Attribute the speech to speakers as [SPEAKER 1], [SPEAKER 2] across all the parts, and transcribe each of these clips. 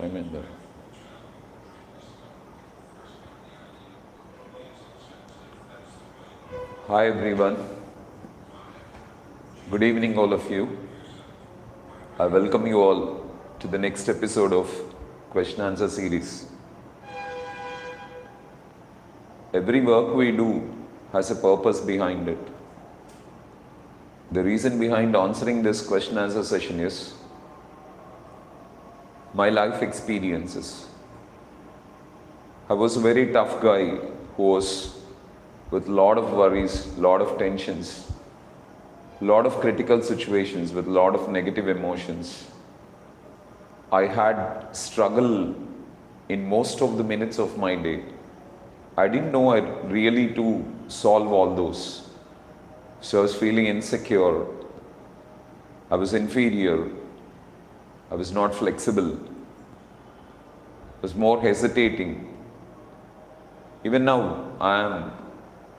[SPEAKER 1] Remember. Hi everyone. Good evening, all of you. I welcome you all to the next episode of Question Answer series. Every work we do has a purpose behind it. The reason behind answering this question answer session is my life experiences. I was a very tough guy who was with a lot of worries, lot of tensions, lot of critical situations with a lot of negative emotions. I had struggle in most of the minutes of my day. I didn't know really to solve all those. So I was feeling insecure. I was inferior. I was not flexible. I was more hesitating. Even now, I am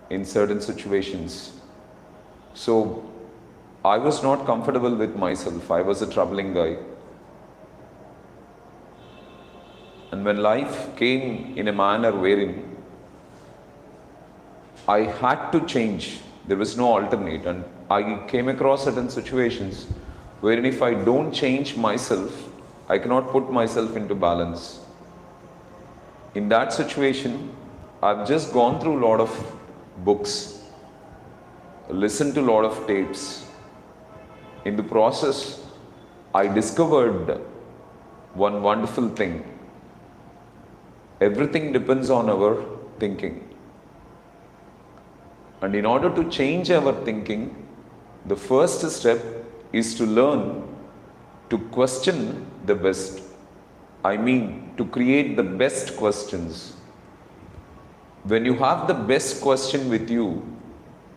[SPEAKER 1] in certain situations. So I was not comfortable with myself. I was a troubling guy. And when life came in a manner wherein I had to change, there was no alternate, and I came across certain situations wherein if I don't change myself, I cannot put myself into balance. In that situation, I've just gone through a lot of books, listened to a lot of tapes. In the process, I discovered one wonderful thing. Everything depends on our thinking. And in order to change our thinking, the first step is to learn to question the best. I mean, to create the best questions. When you have the best question with you,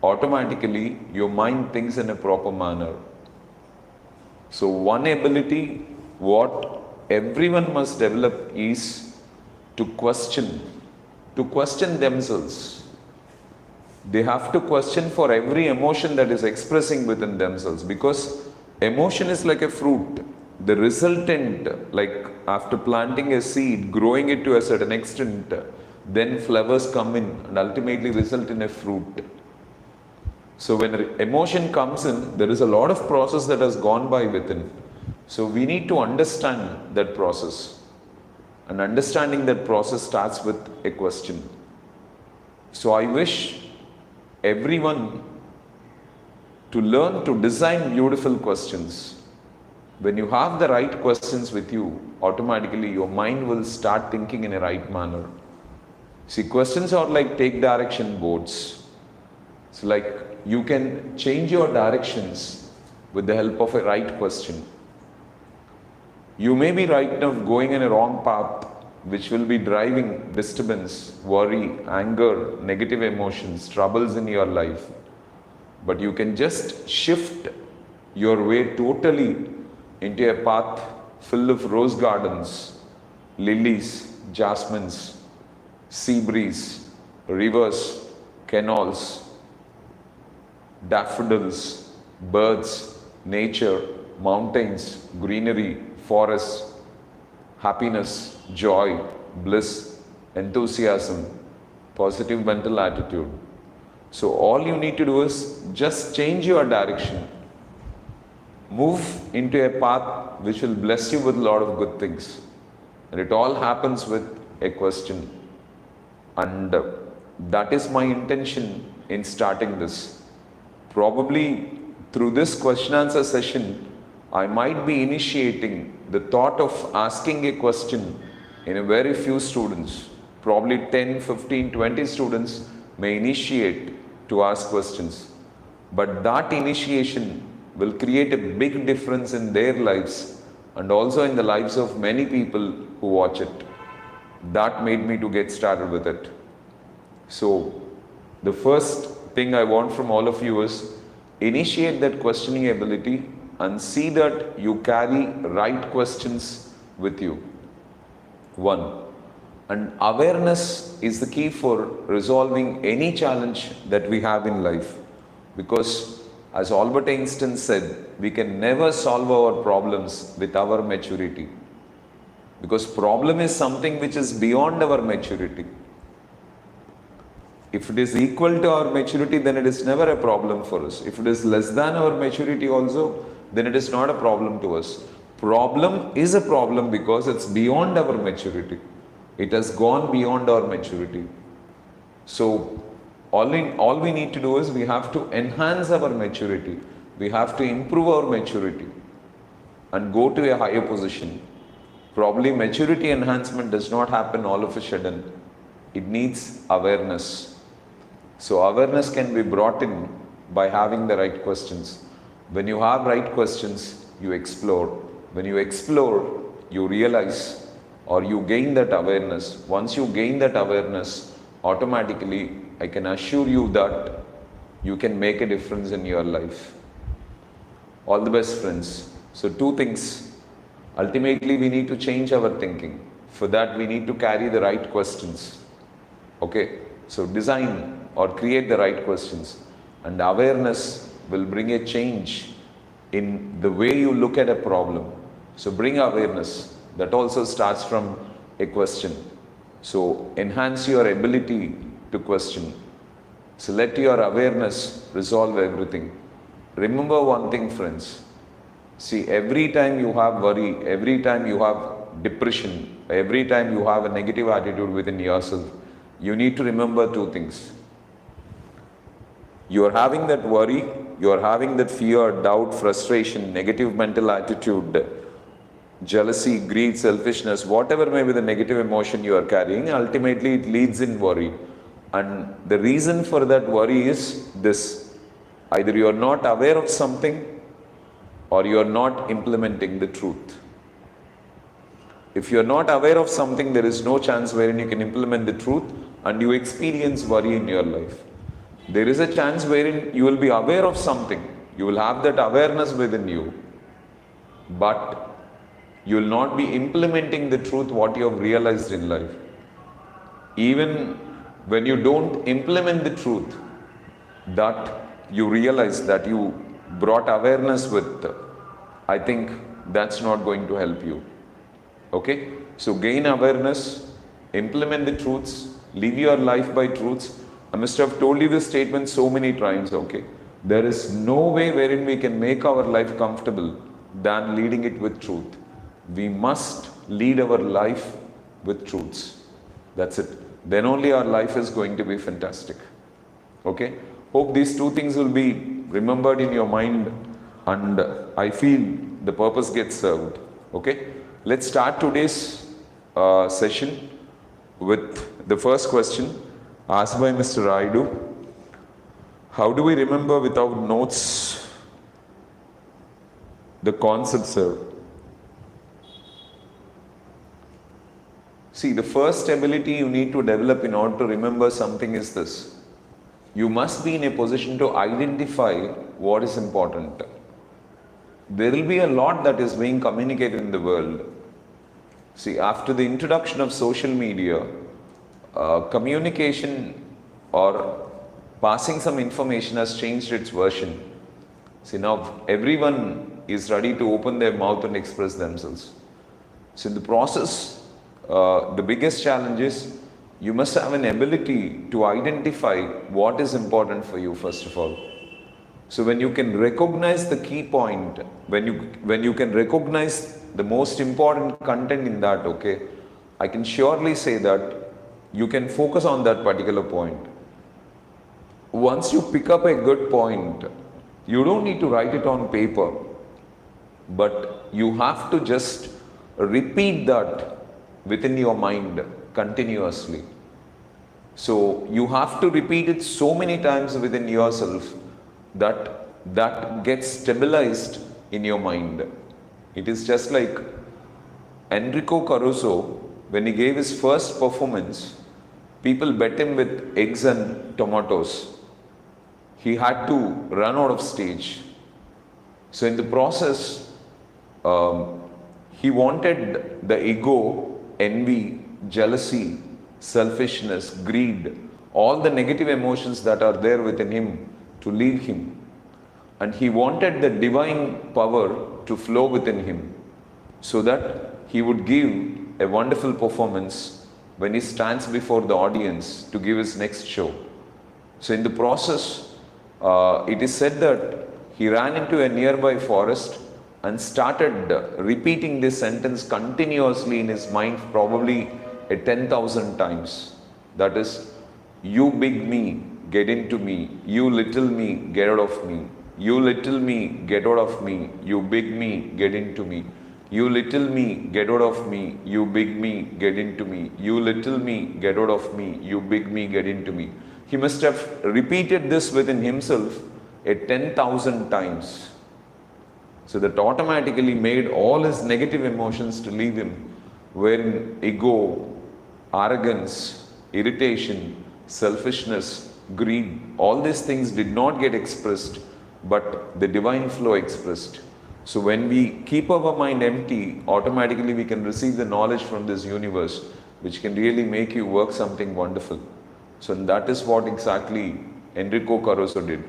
[SPEAKER 1] automatically your mind thinks in a proper manner. So one ability what everyone must develop is to question themselves. They have to question for every emotion that is expressing within themselves, because emotion is like a fruit. The resultant, like after planting a seed, growing it to a certain extent, then flowers come in and ultimately result in a fruit. So when emotion comes in, there is a lot of process that has gone by within. So we need to understand that process. And understanding that process starts with a question. So I wish everyone to learn to design beautiful questions. When you have the right questions with you, automatically your mind will start thinking in a right manner. See, questions are like take direction boards. It's like you can change your directions with the help of a right question. You may be right now going in a wrong path, which will be driving disturbance, worry, anger, negative emotions, troubles in your life. But you can just shift your way totally into a path full of rose gardens, lilies, jasmines, sea breeze, rivers, canals, daffodils, birds, nature, mountains, greenery, forests, happiness, joy, bliss, enthusiasm, positive mental attitude. So all you need to do is just change your direction. Move into a path which will bless you with a lot of good things. And it all happens with a question. And that is my intention in starting this. Probably through this question answer session, I might be initiating the thought of asking a question in a very few students. Probably 10, 15, 20 students may initiate to ask questions. But that initiation will create a big difference in their lives and also in the lives of many people who watch it. That made me to get started with it. So the first thing I want from all of you is initiate that questioning ability and see that you carry right questions with you. 1. And awareness is the key for resolving any challenge that we have in life. Because as Albert Einstein said, we can never solve our problems with our maturity. Because problem is something which is beyond our maturity. If it is equal to our maturity, then it is never a problem for us. If it is less than our maturity also, then it is not a problem to us. Problem is a problem because it's beyond our maturity. It has gone beyond our maturity. So all we need to do is we have to enhance our maturity. We have to improve our maturity and go to a higher position. Probably maturity enhancement does not happen all of a sudden. It needs awareness. So awareness can be brought in by having the right questions. When you have right questions, you explore. When you explore, you realize or you gain that awareness. Once you gain that awareness, automatically, I can assure you that you can make a difference in your life. All the best, friends. So 2 things. Ultimately, we need to change our thinking. For that, we need to carry the right questions. Okay? So design or create the right questions. And awareness will bring a change in the way you look at a problem. So bring awareness. That also starts from a question. So enhance your ability to question. So let your awareness resolve everything. Remember one thing, friends. See, every time you have worry, every time you have depression, every time you have a negative attitude within yourself, you need to remember 2 things. You are having that worry, you are having that fear, doubt, frustration, negative mental attitude, jealousy, greed, selfishness, whatever may be the negative emotion you are carrying, ultimately it leads in worry. And the reason for that worry is this: either you are not aware of something or you are not implementing the truth. If you are not aware of something, there is no chance wherein you can implement the truth and you experience worry in your life. There is a chance wherein you will be aware of something, you will have that awareness within you, but you will not be implementing the truth what you have realized in life. Even when you don't implement the truth that you realize that you brought awareness with, I think that's not going to help you. Okay? So gain awareness, implement the truths, live your life by truths. I must have told you this statement so many times, okay? There is no way wherein we can make our life comfortable than leading it with truth. We must lead our life with truths. That's it. Then only our life is going to be fantastic. Okay? Hope these 2 things will be remembered in your mind, and I feel the purpose gets served. Okay? Let's start today's session with the first question asked by Mr. Raidu. How do we remember without notes the concepts, sir? See, the first ability you need to develop in order to remember something is this. You must be in a position to identify what is important. There will be a lot that is being communicated in the world. See, after the introduction of social media, communication or passing some information has changed its version. See, now everyone is ready to open their mouth and express themselves. So in the process, the biggest challenge is you must have an ability to identify what is important for you, first of all. So when you can recognize the key point, when you can recognize the most important content in that, okay, I can surely say that you can focus on that particular point. Once you pick up a good point, you don't need to write it on paper, but you have to just repeat that within your mind continuously. So you have to repeat it so many times within yourself that gets stabilized in your mind. It is just like Enrico Caruso, when he gave his first performance, people bet him with eggs and tomatoes. He had to run out of stage. So in the process, he wanted the ego, envy, jealousy, selfishness, greed, all the negative emotions that are there within him to leave him. And he wanted the divine power to flow within him so that he would give a wonderful performance when he stands before the audience to give his next show. So in the process, it is said that he ran into a nearby forest and started repeating this sentence continuously in his mind, probably 10,000 times. That is, you big me, get into me. You little me, get out of me. You little me, get out of me. You big me, get into me. You little me, get out of me. You big me, get into me. You little me, get out of me. You big me, get into me. He must have repeated this within himself 10,000 times. So that automatically made all his negative emotions to leave him, wherein ego, arrogance, irritation, selfishness, greed, all these things did not get expressed, but the divine flow expressed. So when we keep our mind empty, automatically we can receive the knowledge from this universe, which can really make you work something wonderful. So that is what exactly Enrico Caruso did.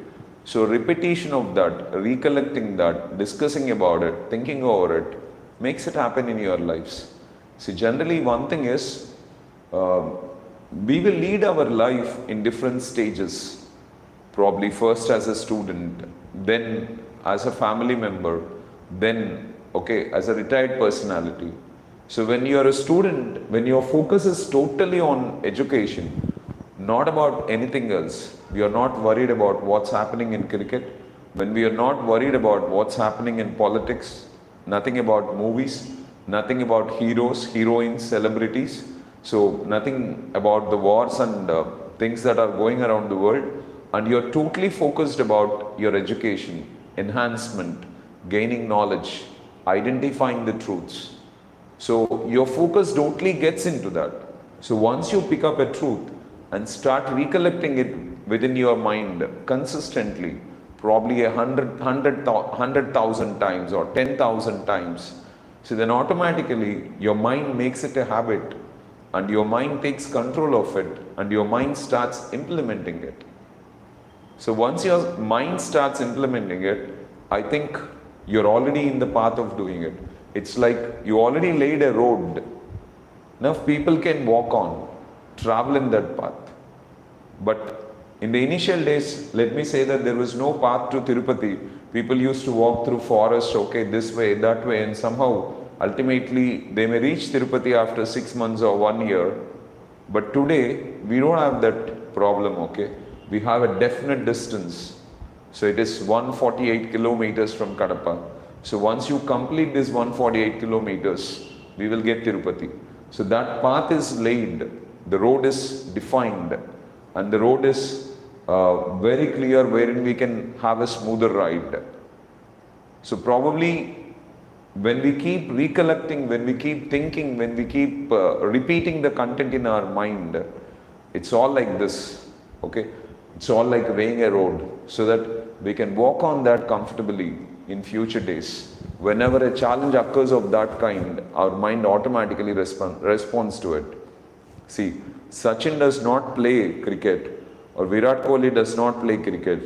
[SPEAKER 1] So repetition of that, recollecting that, discussing about it, thinking over it, makes it happen in your lives. See, generally one thing is, we will lead our life in different stages. Probably first as a student, then as a family member, then as a retired personality. So when you are a student, when your focus is totally on education, not about anything else, we are not worried about what's happening in cricket, when we are not worried about what's happening in politics, nothing about movies, nothing about heroes, heroines, celebrities, so nothing about the wars and things that are going around the world, and you're totally focused about your education, enhancement, gaining knowledge, identifying the truths. So your focus totally gets into that. So once you pick up a truth and start recollecting it within your mind consistently, probably 100,000 times or 10,000 times, so then automatically your mind makes it a habit, and your mind takes control of it, and your mind starts implementing it. So once your mind starts implementing it, I think you're already in the path of doing it. It's like you already laid a road. Enough people can walk on, travel in that path. But in the initial days, let me say that there was no path to Tirupati. People used to walk through forest, this way, that way, and somehow, ultimately, they may reach Tirupati after 6 months or 1 year. But today, we don't have that problem, We have a definite distance. So it is 148 kilometers from Kadapa. So once you complete this 148 kilometers, we will get Tirupati. So that path is laid, the road is defined, and the road is very clear wherein we can have a smoother ride. So probably when we keep recollecting, when we keep thinking, when we keep repeating the content in our mind, it's all like this, It's all like weighing a road, so that we can walk on that comfortably in future days. Whenever a challenge occurs of that kind, our mind automatically responds to it. See, Sachin does not play cricket, or Virat Kohli does not play cricket.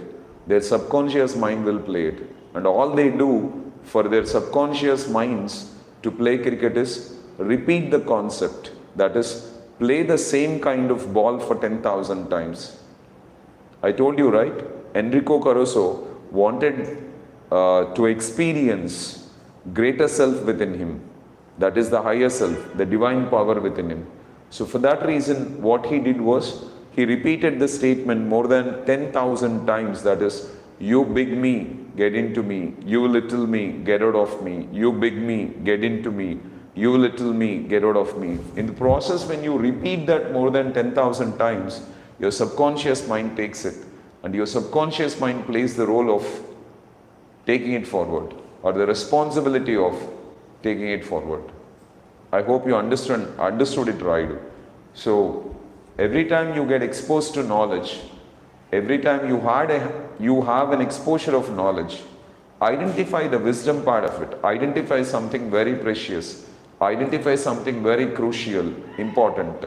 [SPEAKER 1] Their subconscious mind will play it. And all they do for their subconscious minds to play cricket is repeat the concept. That is, play the same kind of ball for 10,000 times. I told you, right? Enrico Caruso wanted to experience greater self within him. That is the higher self, the divine power within him. So for that reason, what he did was, he repeated the statement more than 10,000 times. That is, you big me, get into me. You little me, get out of me. You big me, get into me. You little me, get out of me. In the process, when you repeat that more than 10,000 times, your subconscious mind takes it, and your subconscious mind plays the role of taking it forward, or the responsibility of taking it forward. I hope you understood it right. So every time you get exposed to knowledge, every time you have an exposure of knowledge, identify the wisdom part of it, identify something very precious, identify something very crucial, important.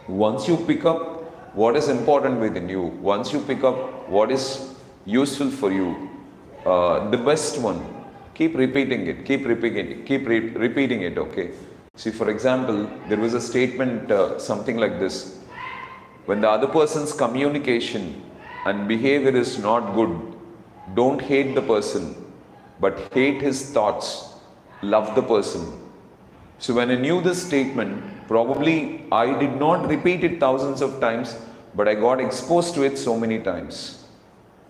[SPEAKER 1] Once you pick up what is important within you, once you pick up what is useful for you, the best one, keep repeating it, keep repeating it, See, for example, there was a statement something like this: when the other person's communication and behavior is not good, don't hate the person, but hate his thoughts, love the person. So when I knew this statement, probably I did not repeat it thousands of times, but I got exposed to it so many times.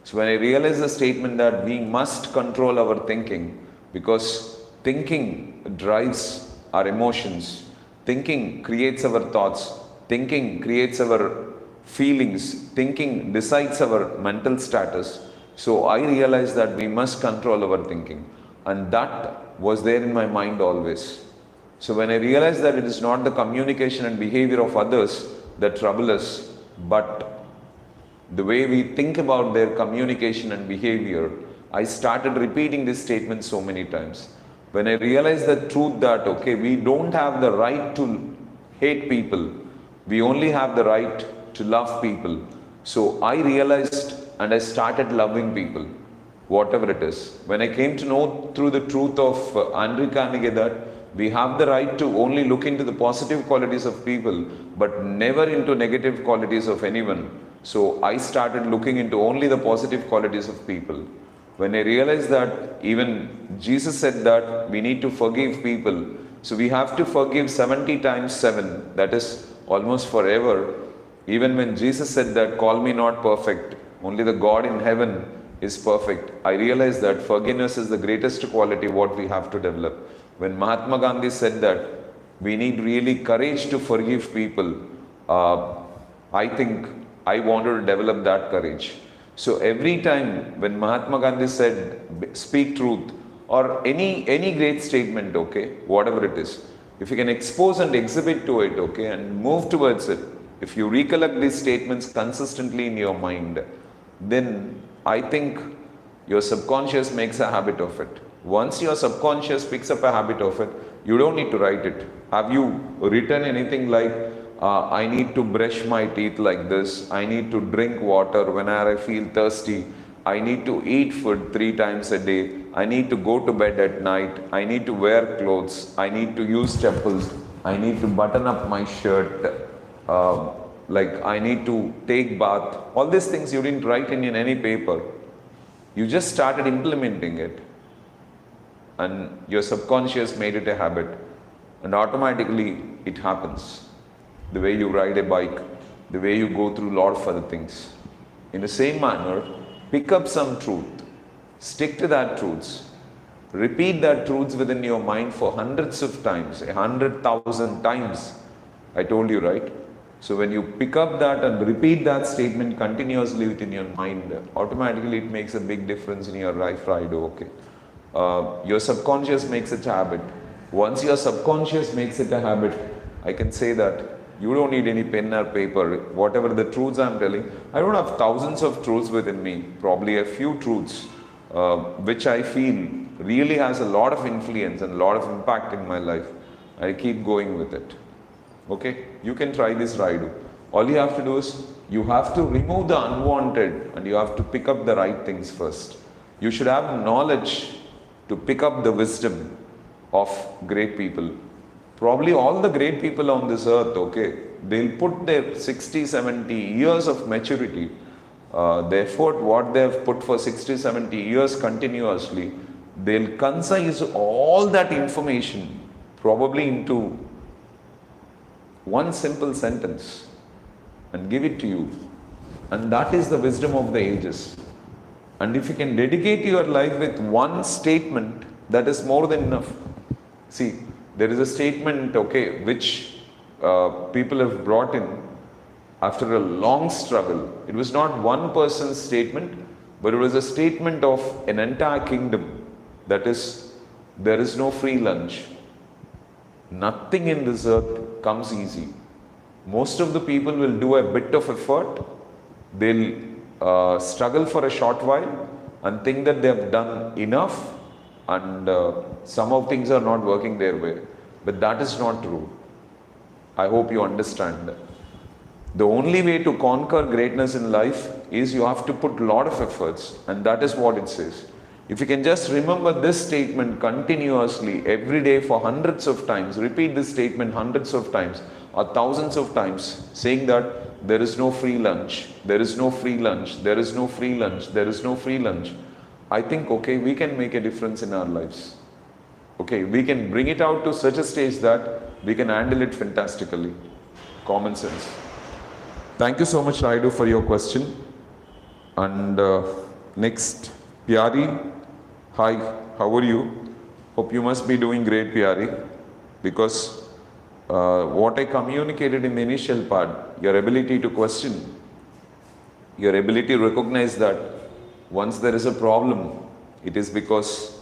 [SPEAKER 1] So when I realized the statement that we must control our thinking, because thinking drives our emotions, thinking creates our thoughts, thinking creates our feelings, thinking decides our mental status. So I realized that we must control our thinking, and that was there in my mind always. So when I realized that it is not the communication and behavior of others that trouble us, but the way we think about their communication and behavior, I started repeating this statement so many times. When I realized the truth that, okay, we don't have the right to hate people, we only have the right to love people. So I realized and I started loving people, whatever it is. When I came to know through the truth of Andrew Carnegie that we have the right to only look into the positive qualities of people, but never into negative qualities of anyone. So I started looking into only the positive qualities of people. When I realized that even Jesus said that we need to forgive people, so we have to forgive 70 times 7, that is almost forever. Even when Jesus said that, call me not perfect, only the God in heaven is perfect, I realized that forgiveness is the greatest quality what we have to develop. When Mahatma Gandhi said that we need really courage to forgive people, I think I wanted to develop that courage. So every time when Mahatma Gandhi said, speak truth, or any great statement, okay, whatever it is, if you can expose and exhibit to it, okay, and move towards it, if you recollect these statements consistently in your mind, then I think your subconscious makes a habit of it. Once your subconscious picks up a habit of it, you don't need to write it. Have you written anything like, I need to brush my teeth like this, I need to drink water whenever I feel thirsty, I need to eat food 3 times a day, I need to go to bed at night, I need to wear clothes, I need to use chappals, I need to button up my shirt, like I need to take bath. All these things you didn't write in any paper. You just started implementing it, and your subconscious made it a habit, and automatically it happens. The way you ride a bike, the way you go through a lot of other things. In the same manner, pick up some truth, stick to that truths, repeat that truths within your mind for hundreds of times, 100,000 times. I told you, right? So when you pick up that and repeat that statement continuously within your mind, automatically it makes a big difference in your life ride, okay? Your subconscious makes it a habit. Once your subconscious makes it a habit, I can say that you don't need any pen or paper. Whatever the truths I'm telling, I don't have thousands of truths within me. Probably a few truths which I feel really has a lot of influence and a lot of impact in my life. I keep going with it. Okay, you can try this Raidu. All you have to do is you have to remove the unwanted and you have to pick up the right things first. You should have knowledge to pick up the wisdom of great people. Probably all the great people on this earth, okay, they'll put their 60, 70 years of maturity, the effort what they have put for 60, 70 years continuously, they'll concise all that information probably into one simple sentence and give it to you. And that is the wisdom of the ages. And if you can dedicate your life with one statement, that is more than enough. See, there is a statement, okay, which people have brought in after a long struggle. It was not one person's statement, but it was a statement of an entire kingdom. That is, there is no free lunch. Nothing in this earth comes easy. Most of the people will do a bit of effort. They'll struggle for a short while and think that they have done enough, and somehow things are not working their way. But that is not true. I hope you understand that. The only way to conquer greatness in life is you have to put a lot of efforts, and that is what it says. If you can just remember this statement continuously every day for hundreds of times, repeat this statement hundreds of times or thousands of times, saying that there is no free lunch, there is no free lunch, there is no free lunch, there is no free lunch. I think, okay, we can make a difference in our lives. Okay, we can bring it out to such a stage that we can handle it fantastically. Common sense. Thank you so much, Raidu, for your question. And next, Pyari. Hi, how are you? Hope you must be doing great, Pyari. Because what I communicated in the initial part, your ability to question, your ability to recognize that once there is a problem, it is because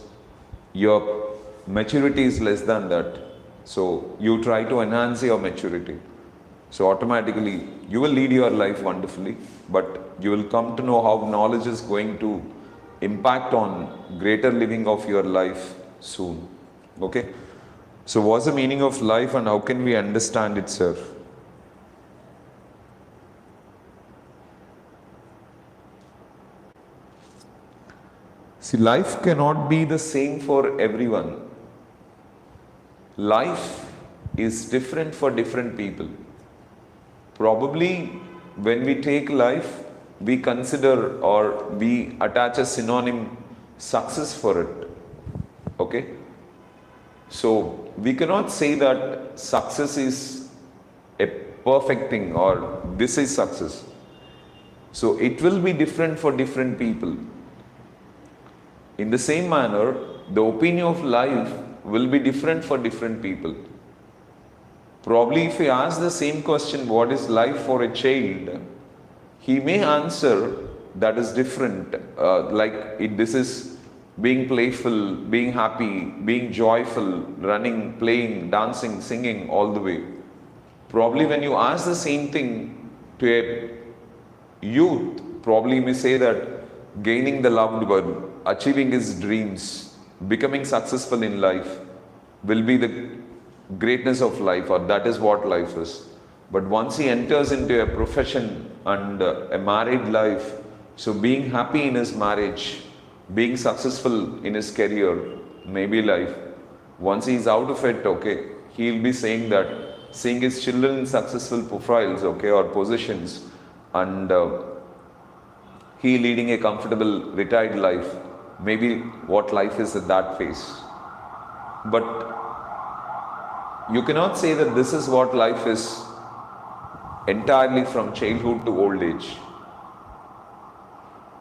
[SPEAKER 1] your maturity is less than that. So you try to enhance your maturity. So automatically you will lead your life wonderfully, but you will come to know how knowledge is going to impact on greater living of your life soon. Okay? So what's the meaning of life and how can we understand it, sir? See, life cannot be the same for everyone. Life is different for different people. Probably when we take life, we consider or we attach a synonym success for it. Okay? So we cannot say that success is a perfect thing or this is success. So it will be different for different people. In the same manner, the opinion of life will be different for different people. Probably if we ask the same question, what is life for a child, he may answer that is different. This is being playful, being happy, being joyful, running, playing, dancing, singing all the way. Probably when you ask the same thing to a youth, probably may say that gaining the loved one, achieving his dreams, becoming successful in life will be the greatness of life, or that is what life is. But once he enters into a profession and a married life, so being happy in his marriage, being successful in his career, maybe life, once he is out of it, okay, he will be saying that, seeing his children in successful profiles, okay, or positions, and he leading a comfortable retired life, maybe what life is at that phase. But you cannot say that this is what life is entirely from childhood to old age.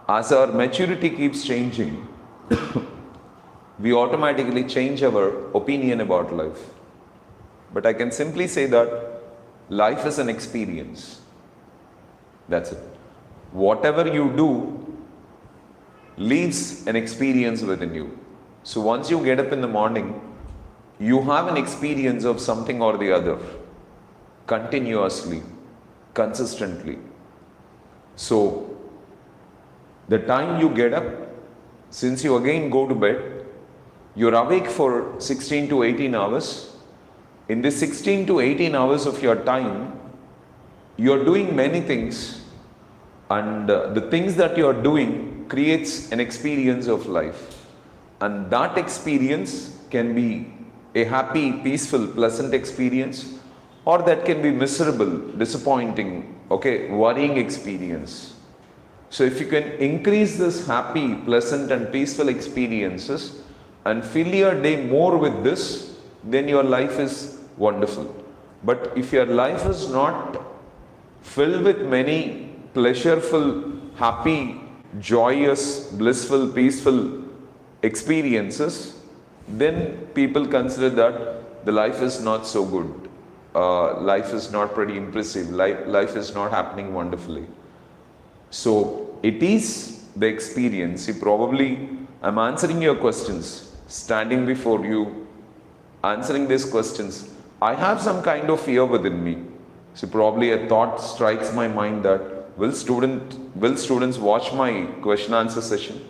[SPEAKER 1] As our maturity keeps changing, we automatically change our opinion about life. But I can simply say that life is an experience. That's it. Whatever you do leaves an experience within you. So once you get up in the morning, you have an experience of something or the other, continuously, consistently. So, the time you get up, since you again go to bed, you're awake for 16 to 18 hours. In this 16 to 18 hours of your time, you're doing many things, and the things that you're doing creates an experience of life. And that experience can be a happy, peaceful, pleasant experience, or that can be miserable, disappointing, okay, worrying experience. So if you can increase this happy, pleasant and peaceful experiences and fill your day more with this, then your life is wonderful. But if your life is not filled with many pleasureful, happy, joyous, blissful, peaceful experiences, then people consider that the life is not so good. Life is not pretty impressive. Life is not happening wonderfully. So it is the experience. See, probably I'm answering your questions, standing before you, answering these questions. I have some kind of fear within me. So probably a thought strikes my mind that will students watch my question answer session?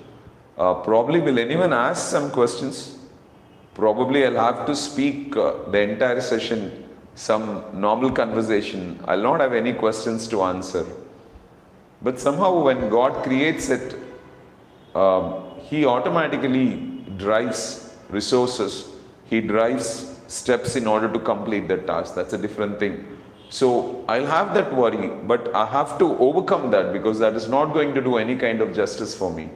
[SPEAKER 1] Probably will anyone ask some questions? Probably I'll have to speak the entire session, some normal conversation. I'll not have any questions to answer. But somehow when God creates it, he automatically drives resources, he drives steps in order to complete that task. That's a different thing. So I'll have that worry, but I have to overcome that because that is not going to do any kind of justice for me.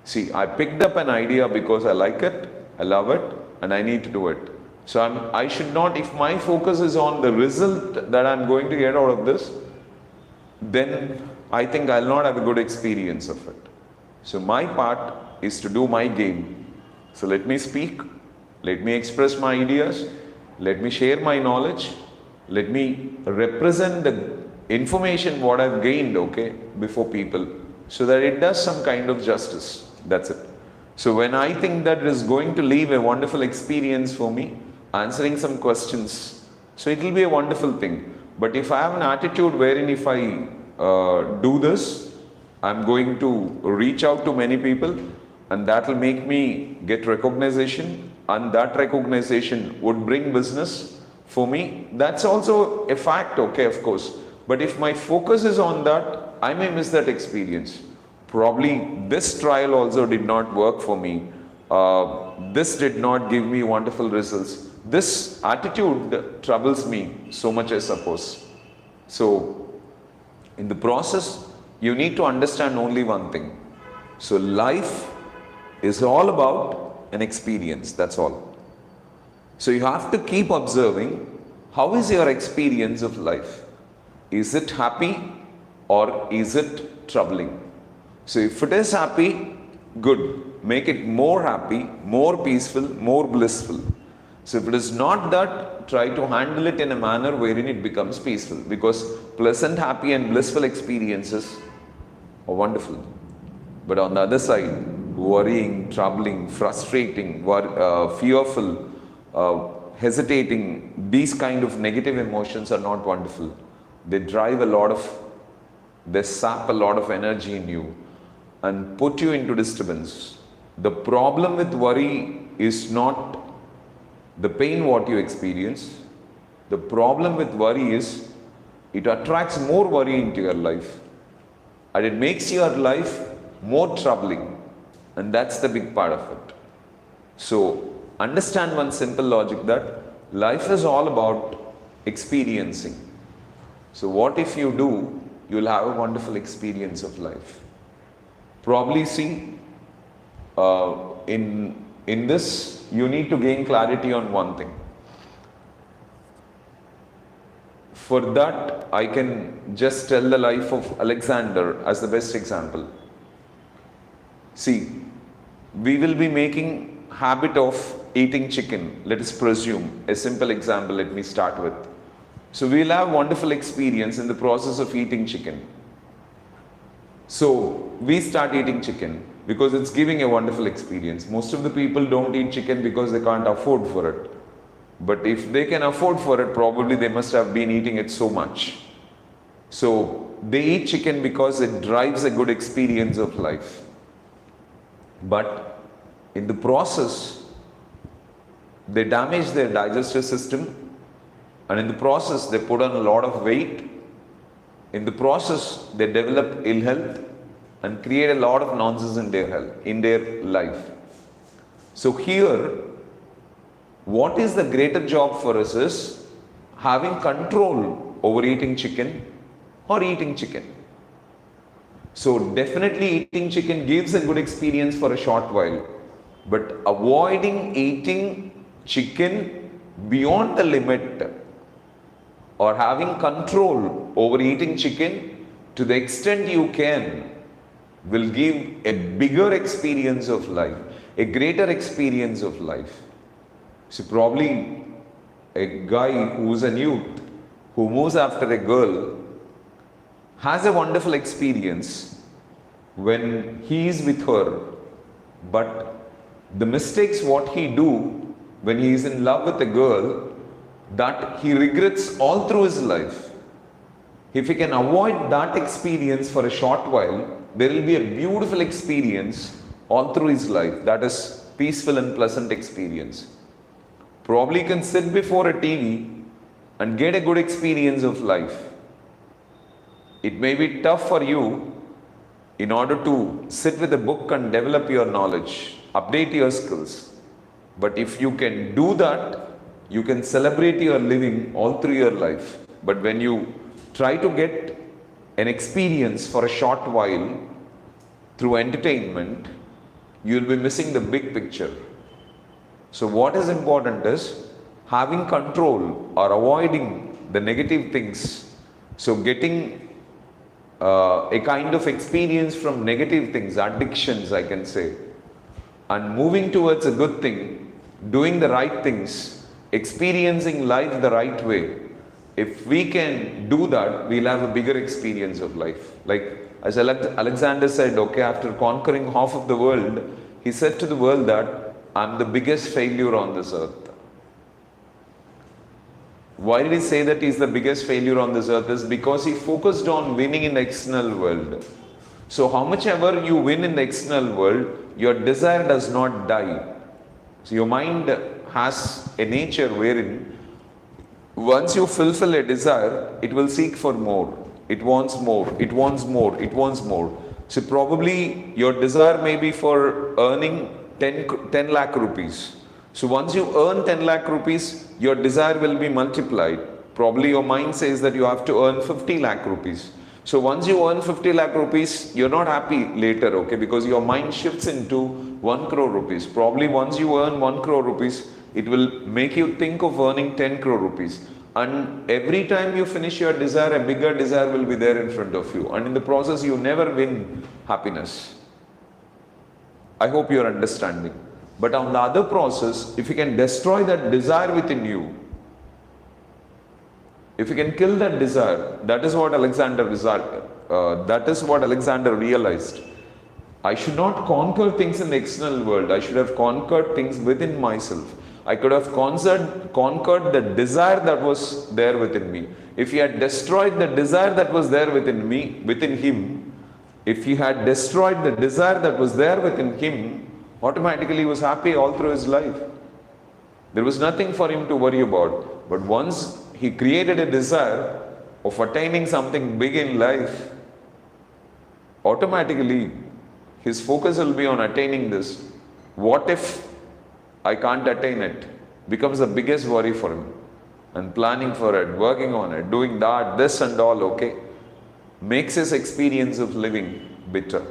[SPEAKER 1] See, I picked up an idea because I like it, I love it, and I need to do it. So I should not, if my focus is on the result that I'm going to get out of this, then I think I'll not have a good experience of it. So my part is to do my game. So let me speak, let me express my ideas, let me share my knowledge, let me represent the information what I've gained, okay, before people, so that it does some kind of justice. That's it. So when I think that it is going to leave a wonderful experience for me, answering some questions, so it will be a wonderful thing. But if I have an attitude wherein if I do this, I'm going to reach out to many people and that will make me get recognition, and that recognition would bring business for me. That's also a fact, okay, of course. But if my focus is on that, I may miss that experience. Probably this trial also did not work for me. This did not give me wonderful results. This attitude troubles me so much, I suppose. So in the process, you need to understand only one thing. So life is all about an experience, that's all. So you have to keep observing, how is your experience of life? Is it happy or is it troubling? So if it is happy, good. Make it more happy, more peaceful, more blissful. So if it is not that, try to handle it in a manner wherein it becomes peaceful, because pleasant, happy and blissful experiences are wonderful. But on the other side, worrying, troubling, frustrating, fearful, hesitating, these kind of negative emotions are not wonderful. They sap a lot of energy in you and put you into disturbance. The problem with worry is not the pain what you experience. The problem with worry is it attracts more worry into your life and it makes your life more troubling, and that's the big part of it. So understand one simple logic, that life is all about experiencing. So what if you do, you'll have a wonderful experience of life. Probably see, in this, you need to gain clarity on one thing. For that, I can just tell the life of Alexander as the best example. See, we will be making habit of eating chicken. Let us presume a simple example. Let me start with. So we'll have wonderful experience in the process of eating chicken. So we start eating chicken because it's giving a wonderful experience. Most of the people don't eat chicken because they can't afford for it. But if they can afford for it, probably they must have been eating it so much. So they eat chicken because it drives a good experience of life. But in the process, they damage their digestive system, and in the process, they put on a lot of weight. In the process, they develop ill health and create a lot of nonsense in their health, in their life. So here, what is the greater job for us is having control over eating chicken or eating chicken. So definitely eating chicken gives a good experience for a short while, but avoiding eating chicken beyond the limit or having control over eating chicken to the extent you can will give a bigger experience of life, a greater experience of life. So probably a guy who's a youth who moves after a girl has a wonderful experience when he is with her, but the mistakes what he do when he is in love with a girl, that he regrets all through his life. If he can avoid that experience for a short while, there will be a beautiful experience all through his life. That is peaceful and pleasant experience. Probably can sit before a TV and get a good experience of life. It may be tough for you in order to sit with a book and develop your knowledge, update your skills. But if you can do that, you can celebrate your living all through your life. But when you try to get an experience for a short while through entertainment, you will be missing the big picture. So what is important is having control or avoiding the negative things. So getting a kind of experience from negative things, addictions I can say, and moving towards a good thing, doing the right things, experiencing life the right way. If we can do that, we'll have a bigger experience of life. Like as Alexander said, okay, after conquering half of the world, he said to the world that I'm the biggest failure on this earth. Why did he say that he's the biggest failure on this earth? Is because he focused on winning in the external world. So how much ever you win in the external world, your desire does not die. So your mind has a nature wherein once you fulfill a desire, it will seek for more. It wants more, it wants more, it wants more. So probably your desire may be for earning 10 lakh rupees. So once you earn 10 lakh rupees, your desire will be multiplied. Probably your mind says that you have to earn 50 lakh rupees. So once you earn 50 lakh rupees, you're not happy later, okay? Because your mind shifts into 1 crore rupees. Probably once you earn 1 crore rupees, it will make you think of earning 10 crore rupees. And every time you finish your desire, a bigger desire will be there in front of you. And in the process, you never win happiness. I hope you're understanding. But on the other process, if you can destroy that desire within you, if you can kill that desire, that is what Alexander realized. I should not conquer things in the external world. I should have conquered things within myself. I could have conquered the desire that was there within me. If he had destroyed the desire that was there within me, within him, if he had destroyed the desire that was there within him, automatically he was happy all through his life. There was nothing for him to worry about. But once he created a desire of attaining something big in life, automatically his focus will be on attaining this. What if I can't attain it? Becomes the biggest worry for him. And planning for it, working on it, doing that, this and all, okay, makes his experience of living bitter.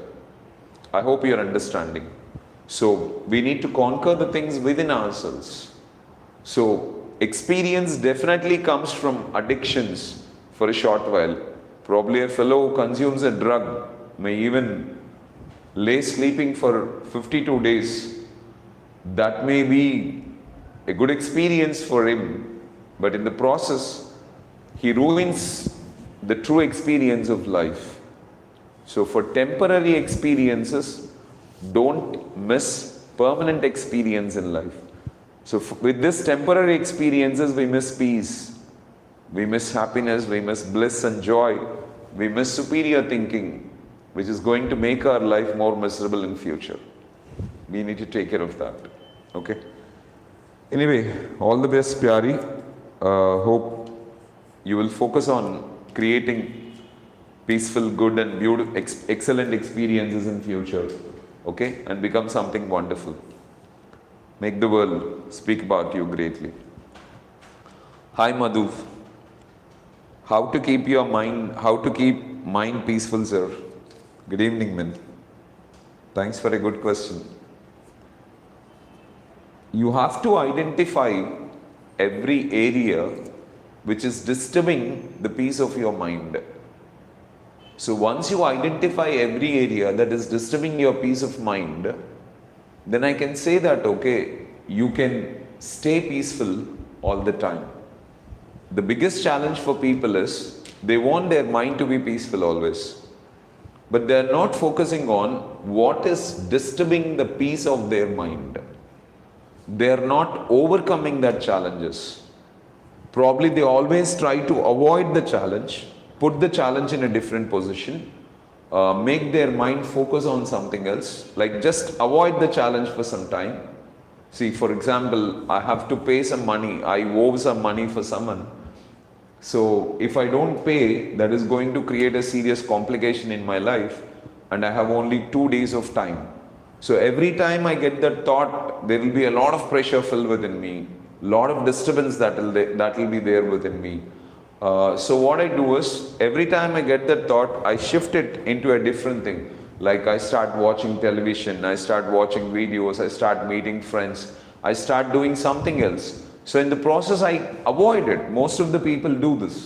[SPEAKER 1] I hope you're understanding. So we need to conquer the things within ourselves. So experience definitely comes from addictions for a short while. Probably a fellow who consumes a drug may even lay sleeping for 52 days. That may be a good experience for him, but in the process, he ruins the true experience of life. So for temporary experiences, don't miss permanent experience in life. So with this temporary experiences, we miss peace, we miss happiness, we miss bliss and joy, we miss superior thinking, which is going to make our life more miserable in future. We need to take care of that. Okay. Anyway, all the best, Pyari. Hope you will focus on creating peaceful, good and beautiful, excellent experiences in future. Okay, and become something wonderful. Make the world speak about you greatly. Hi Madhu. How to keep mind peaceful, sir? Good evening, man. Thanks for a good question. You have to identify every area which is disturbing the peace of your mind. So once you identify every area that is disturbing your peace of mind, then I can say that, okay, you can stay peaceful all the time. The biggest challenge for people is they want their mind to be peaceful always. But they are not focusing on what is disturbing the peace of their mind. They are not overcoming that challenges. Probably they always try to avoid the challenge, put the challenge in a different position, make their mind focus on something else, like just avoid the challenge for some time. See, for example, I have to pay some money, I owe some money for someone. So if I don't pay, that is going to create a serious complication in my life, and I have only 2 days of time. So every time I get that thought, there will be a lot of pressure filled within me, lot of disturbance that will be there within me. So what I do is, every time I get that thought, I shift it into a different thing. Like I start watching television, I start watching videos, I start meeting friends, I start doing something else. So in the process, I avoid it. Most of the people do this.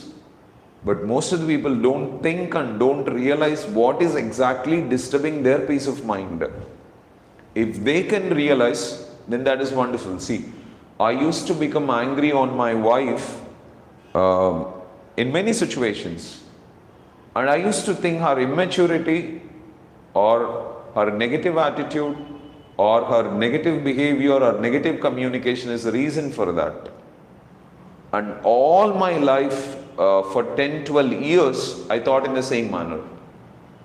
[SPEAKER 1] But most of the people don't think and don't realize what is exactly disturbing their peace of mind. If they can realize, then that is wonderful. See, I used to become angry on my wife in many situations. And I used to think her immaturity or her negative attitude or her negative behavior or negative communication is the reason for that. And all my life, for 10-12 years, I thought in the same manner.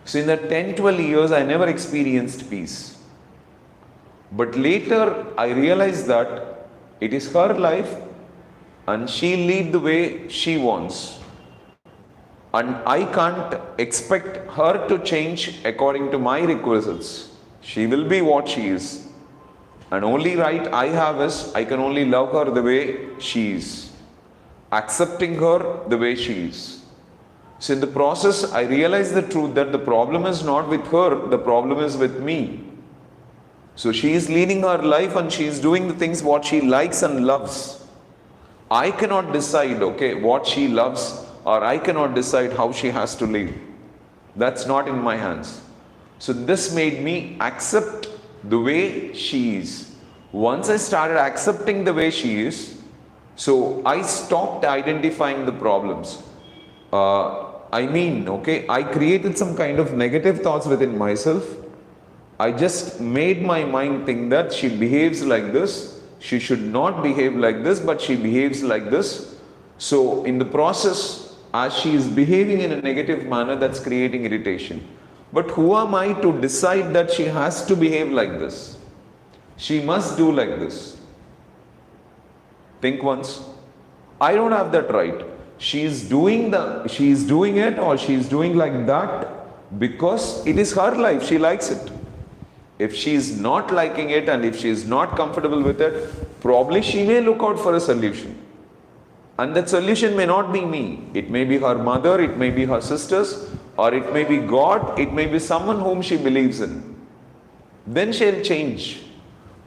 [SPEAKER 1] So in that 10-12 years, I never experienced peace. But later, I realized that it is her life and she'll lead the way she wants. And I can't expect her to change according to my requisites. She will be what she is. And only right I have is, I can only love her the way she is, accepting her the way she is. So in the process, I realized the truth that the problem is not with her, the problem is with me. So she is leading her life and she is doing the things what she likes and loves. I cannot decide, okay, what she loves, or I cannot decide how she has to live. That's not in my hands. So this made me accept the way she is. Once I started accepting the way she is, so I stopped identifying the problems. I created some kind of negative thoughts within myself. I just made my mind think that she behaves like this, she should not behave like this, but she behaves like this. So in the process, as she is behaving in a negative manner, that's creating irritation. But who am I to decide that she has to behave like this? She must do like this. Think once. I don't have that right. She is doing it or she is doing like that because it is her life. She likes it. If she is not liking it and if she is not comfortable with it, probably she may look out for a solution. And that solution may not be me. It may be her mother, it may be her sisters, or it may be God, it may be someone whom she believes in. Then she'll change.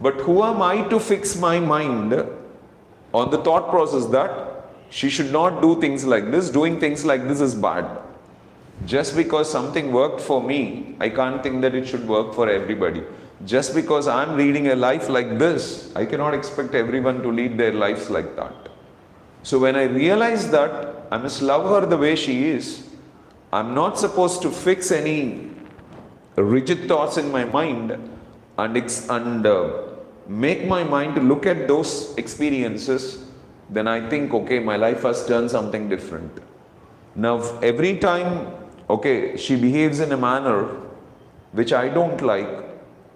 [SPEAKER 1] But who am I to fix my mind on the thought process that she should not do things like this, doing things like this is bad. Just because something worked for me, I can't think that it should work for everybody. Just because I'm leading a life like this, I cannot expect everyone to lead their lives like that. So when I realized that I must love her the way she is, I'm not supposed to fix any rigid thoughts in my mind and make my mind to look at those experiences, then I think, okay, my life has turned something different. Now, every time, okay, she behaves in a manner which I don't like,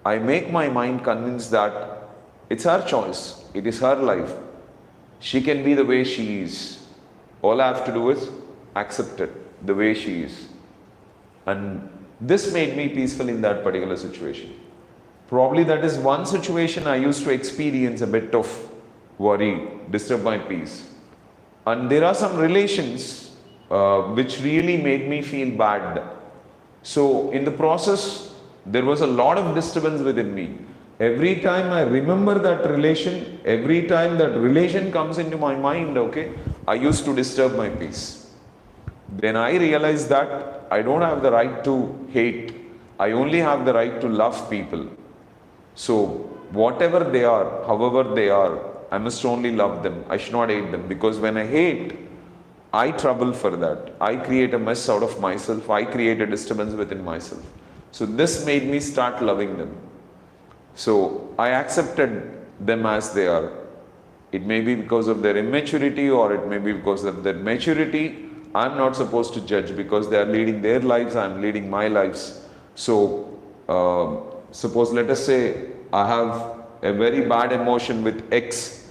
[SPEAKER 1] I make my mind convinced that it's her choice, it is her life. She can be the way she is. All I have to do is accept it the way she is. And this made me peaceful in that particular situation. Probably that is one situation I used to experience a bit of worry, disturb my peace. And there are some relations which really made me feel bad. So in the process, there was a lot of disturbance within me. Every time I remember that relation, every time that relation comes into my mind, okay, I used to disturb my peace. Then I realized that I don't have the right to hate. I only have the right to love people. So whatever they are, however they are, I must only love them. I should not hate them, because when I hate, I trouble for that. I create a mess out of myself. I create a disturbance within myself. So this made me start loving them. So I accepted them as they are. It may be because of their immaturity, or it may be because of their maturity. I'm not supposed to judge, because they are leading their lives, I'm leading my lives. So suppose, let us say I have a very bad emotion with X,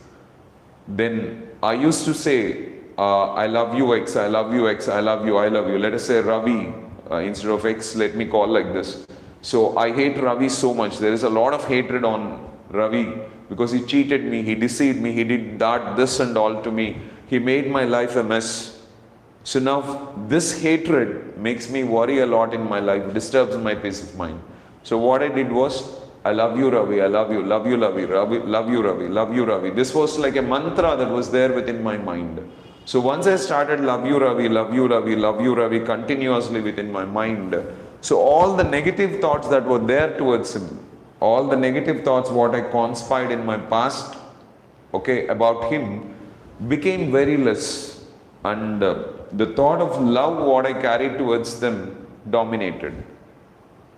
[SPEAKER 1] then I used to say, I love you X, I love you X, I love you, I love you. Let us say Ravi, instead of X, let me call like this. So I hate Ravi so much. There is a lot of hatred on Ravi because he cheated me, he deceived me, he did that, this and all to me. He made my life a mess. So now this hatred makes me worry a lot in my life, disturbs my peace of mind. So what I did was, I love you Ravi, I love you, love you Ravi, love you Ravi, love you Ravi. This was like a mantra that was there within my mind. So once I started love you Ravi, love you Ravi, love you Ravi continuously within my mind, so all the negative thoughts that were there towards him, all the negative thoughts what I conspired in my past, okay, about him became very less, and the thought of love what I carried towards them dominated.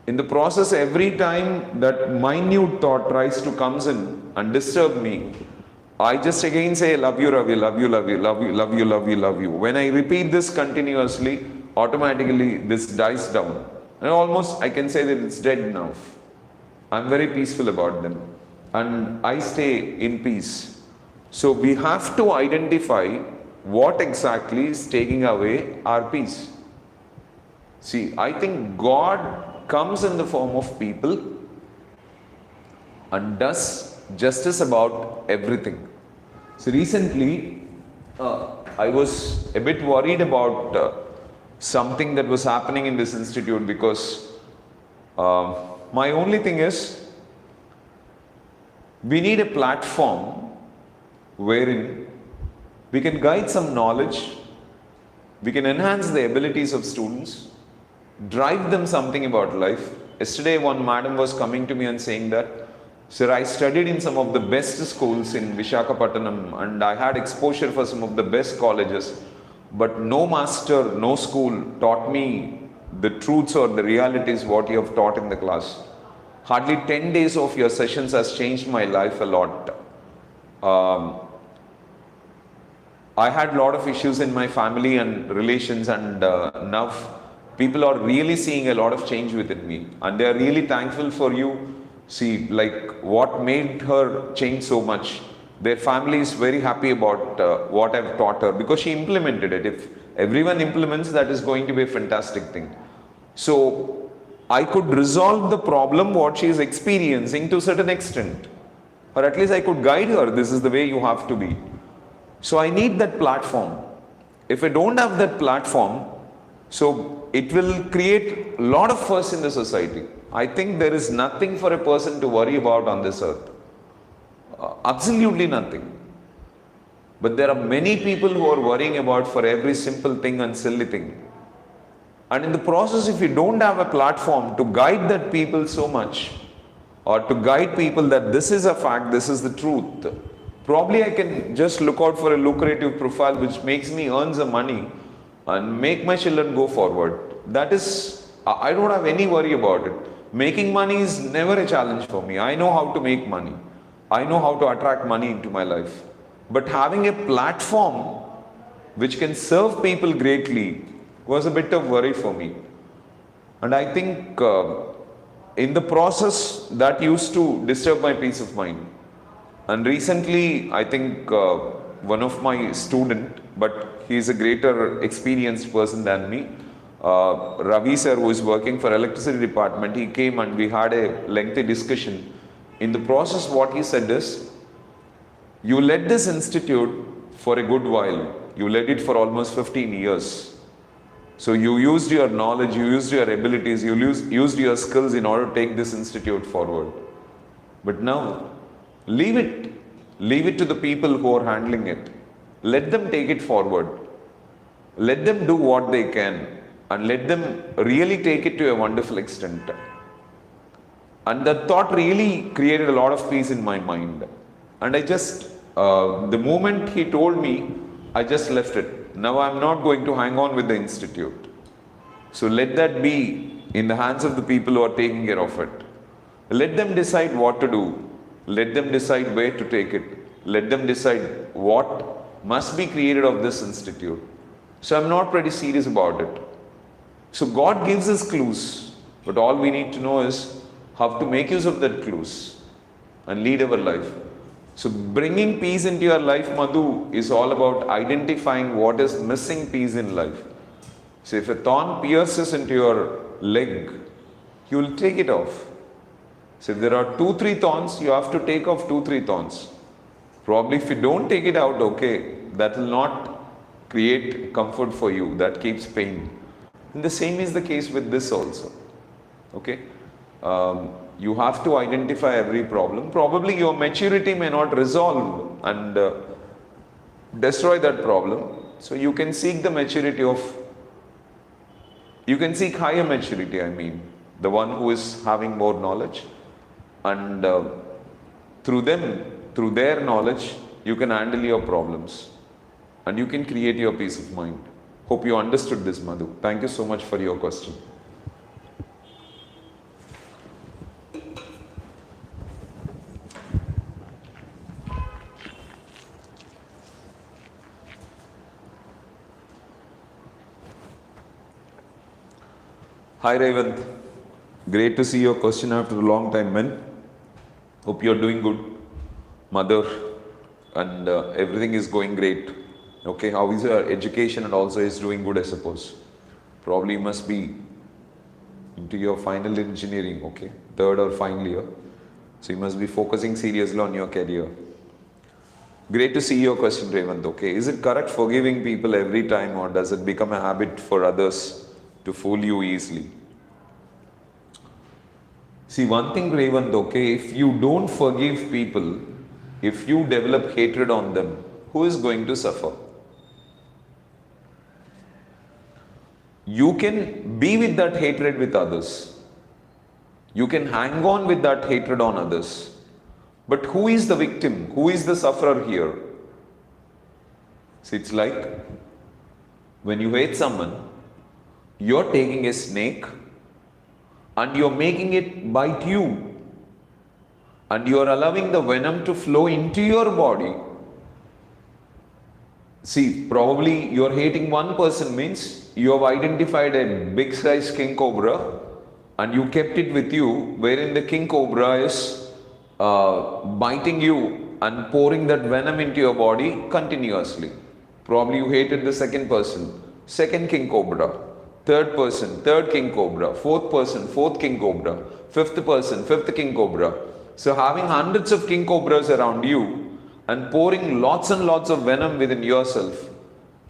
[SPEAKER 1] In the process, every time that minute thought tries to comes in and disturb me, I just again say, love you Ravi, love you, love you, love you, love you, love you, love you. When I repeat this continuously, automatically this dies down. And almost I can say that it's dead now. I'm very peaceful about them. And I stay in peace. So we have to identify what exactly is taking away our peace. See, I think God comes in the form of people and does justice about everything. So recently, I was a bit worried about something that was happening in this institute because my only thing is, we need a platform wherein we can guide some knowledge, we can enhance the abilities of students, drive them something about life. Yesterday, one madam was coming to me and saying that, sir, I studied in some of the best schools in Visakhapatnam and I had exposure for some of the best colleges, but no master, no school taught me the truths or the realities what you have taught in the class. Hardly 10 days of your sessions has changed my life a lot. I had a lot of issues in my family and relations, and now people are really seeing a lot of change within me and they are really thankful for you. See, like what made her change so much. Their family is very happy about what I've taught her because she implemented it. If everyone implements, that is going to be a fantastic thing. So I could resolve the problem what she is experiencing to a certain extent, or at least I could guide her. This is the way you have to be. So I need that platform. If I don't have that platform, so it will create a lot of fuss in the society. I think there is nothing for a person to worry about on this earth. Absolutely nothing. But there are many people who are worrying about for every simple thing and silly thing. And in the process, if you don't have a platform to guide that people so much, or to guide people that this is a fact, this is the truth, probably I can just look out for a lucrative profile which makes me earn some money and make my children go forward. That is, I don't have any worry about it. Making money is never a challenge for me. I know how to make money. I know how to attract money into my life. But having a platform which can serve people greatly was a bit of worry for me. And I think in the process that used to disturb my peace of mind. And recently, I think one of my student, but he is a greater experienced person than me, Ravi sir, who is working for electricity department, he came and we had a lengthy discussion. In the process, what he said is, you led this institute for a good while. You led it for almost 15 years. So you used your knowledge, you used your abilities, you used your skills in order to take this institute forward. But now, leave it. Leave it to the people who are handling it. Let them take it forward. Let them do what they can. And let them really take it to a wonderful extent. And that thought really created a lot of peace in my mind. And I just, the moment he told me, I just left it. Now I'm not going to hang on with the institute. So let that be in the hands of the people who are taking care of it. Let them decide what to do. Let them decide where to take it. Let them decide what must be created of this institute. So I'm not pretty serious about it. So God gives us clues, but all we need to know is how to make use of that clues and lead our life. So bringing peace into your life, Madhu, is all about identifying what is missing peace in life. So if a thorn pierces into your leg, you will take it off. So if there are 2-3 thorns, you have to take off 2-3 thorns. Probably if you don't take it out, okay, that will not create comfort for you, that keeps pain. And the same is the case with this also. Okay, you have to identify every problem. Probably your maturity may not resolve and destroy that problem. So you can seek the maturity of, you can seek higher maturity, I mean, the one who is having more knowledge, and through them, through their knowledge, you can handle your problems and you can create your peace of mind. Hope you understood this, Madhu. Thank you so much for your question. Hi Revant, great to see your question after a long time, man. Hope you're doing good, mother, and everything is going great. Okay, how is your education and also is doing good, I suppose. Probably you must be into your final engineering, okay, third or final year. So you must be focusing seriously on your career. Great to see your question, Revant. Okay, is it correct forgiving people every time, or does it become a habit for others to fool you easily? See, one thing, Revant, okay, if you don't forgive people, if you develop hatred on them, who is going to suffer? You can be with that hatred with others. You can hang on with that hatred on others. But who is the victim? Who is the sufferer here? See, it's like when you hate someone, you're taking a snake and you're making it bite you, and you're allowing the venom to flow into your body. See, probably you're hating one person means you have identified a big size king cobra and you kept it with you, wherein the king cobra is biting you and pouring that venom into your body continuously. Probably you hated the second person, second king cobra, third person, third king cobra, fourth person, fourth king cobra, fifth person, fifth king cobra. So having hundreds of king cobras around you and pouring lots and lots of venom within yourself,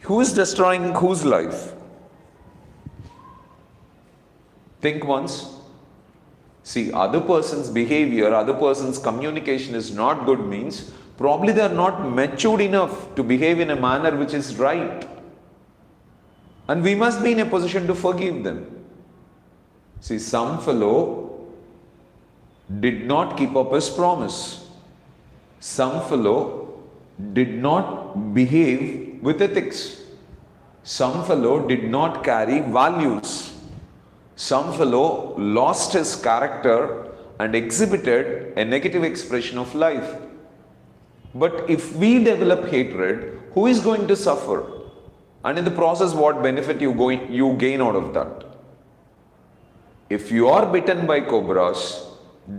[SPEAKER 1] who is destroying whose life? Think once. See, other person's behavior, other person's communication is not good means probably they are not matured enough to behave in a manner which is right. And we must be in a position to forgive them. See, some fellow did not keep up his promise. Some fellow did not behave with ethics. Some fellow did not carry values. Some fellow lost his character and exhibited a negative expression of life. But if we develop hatred, who is going to suffer? And in the process, what benefit you gain out of that? If you are bitten by cobras,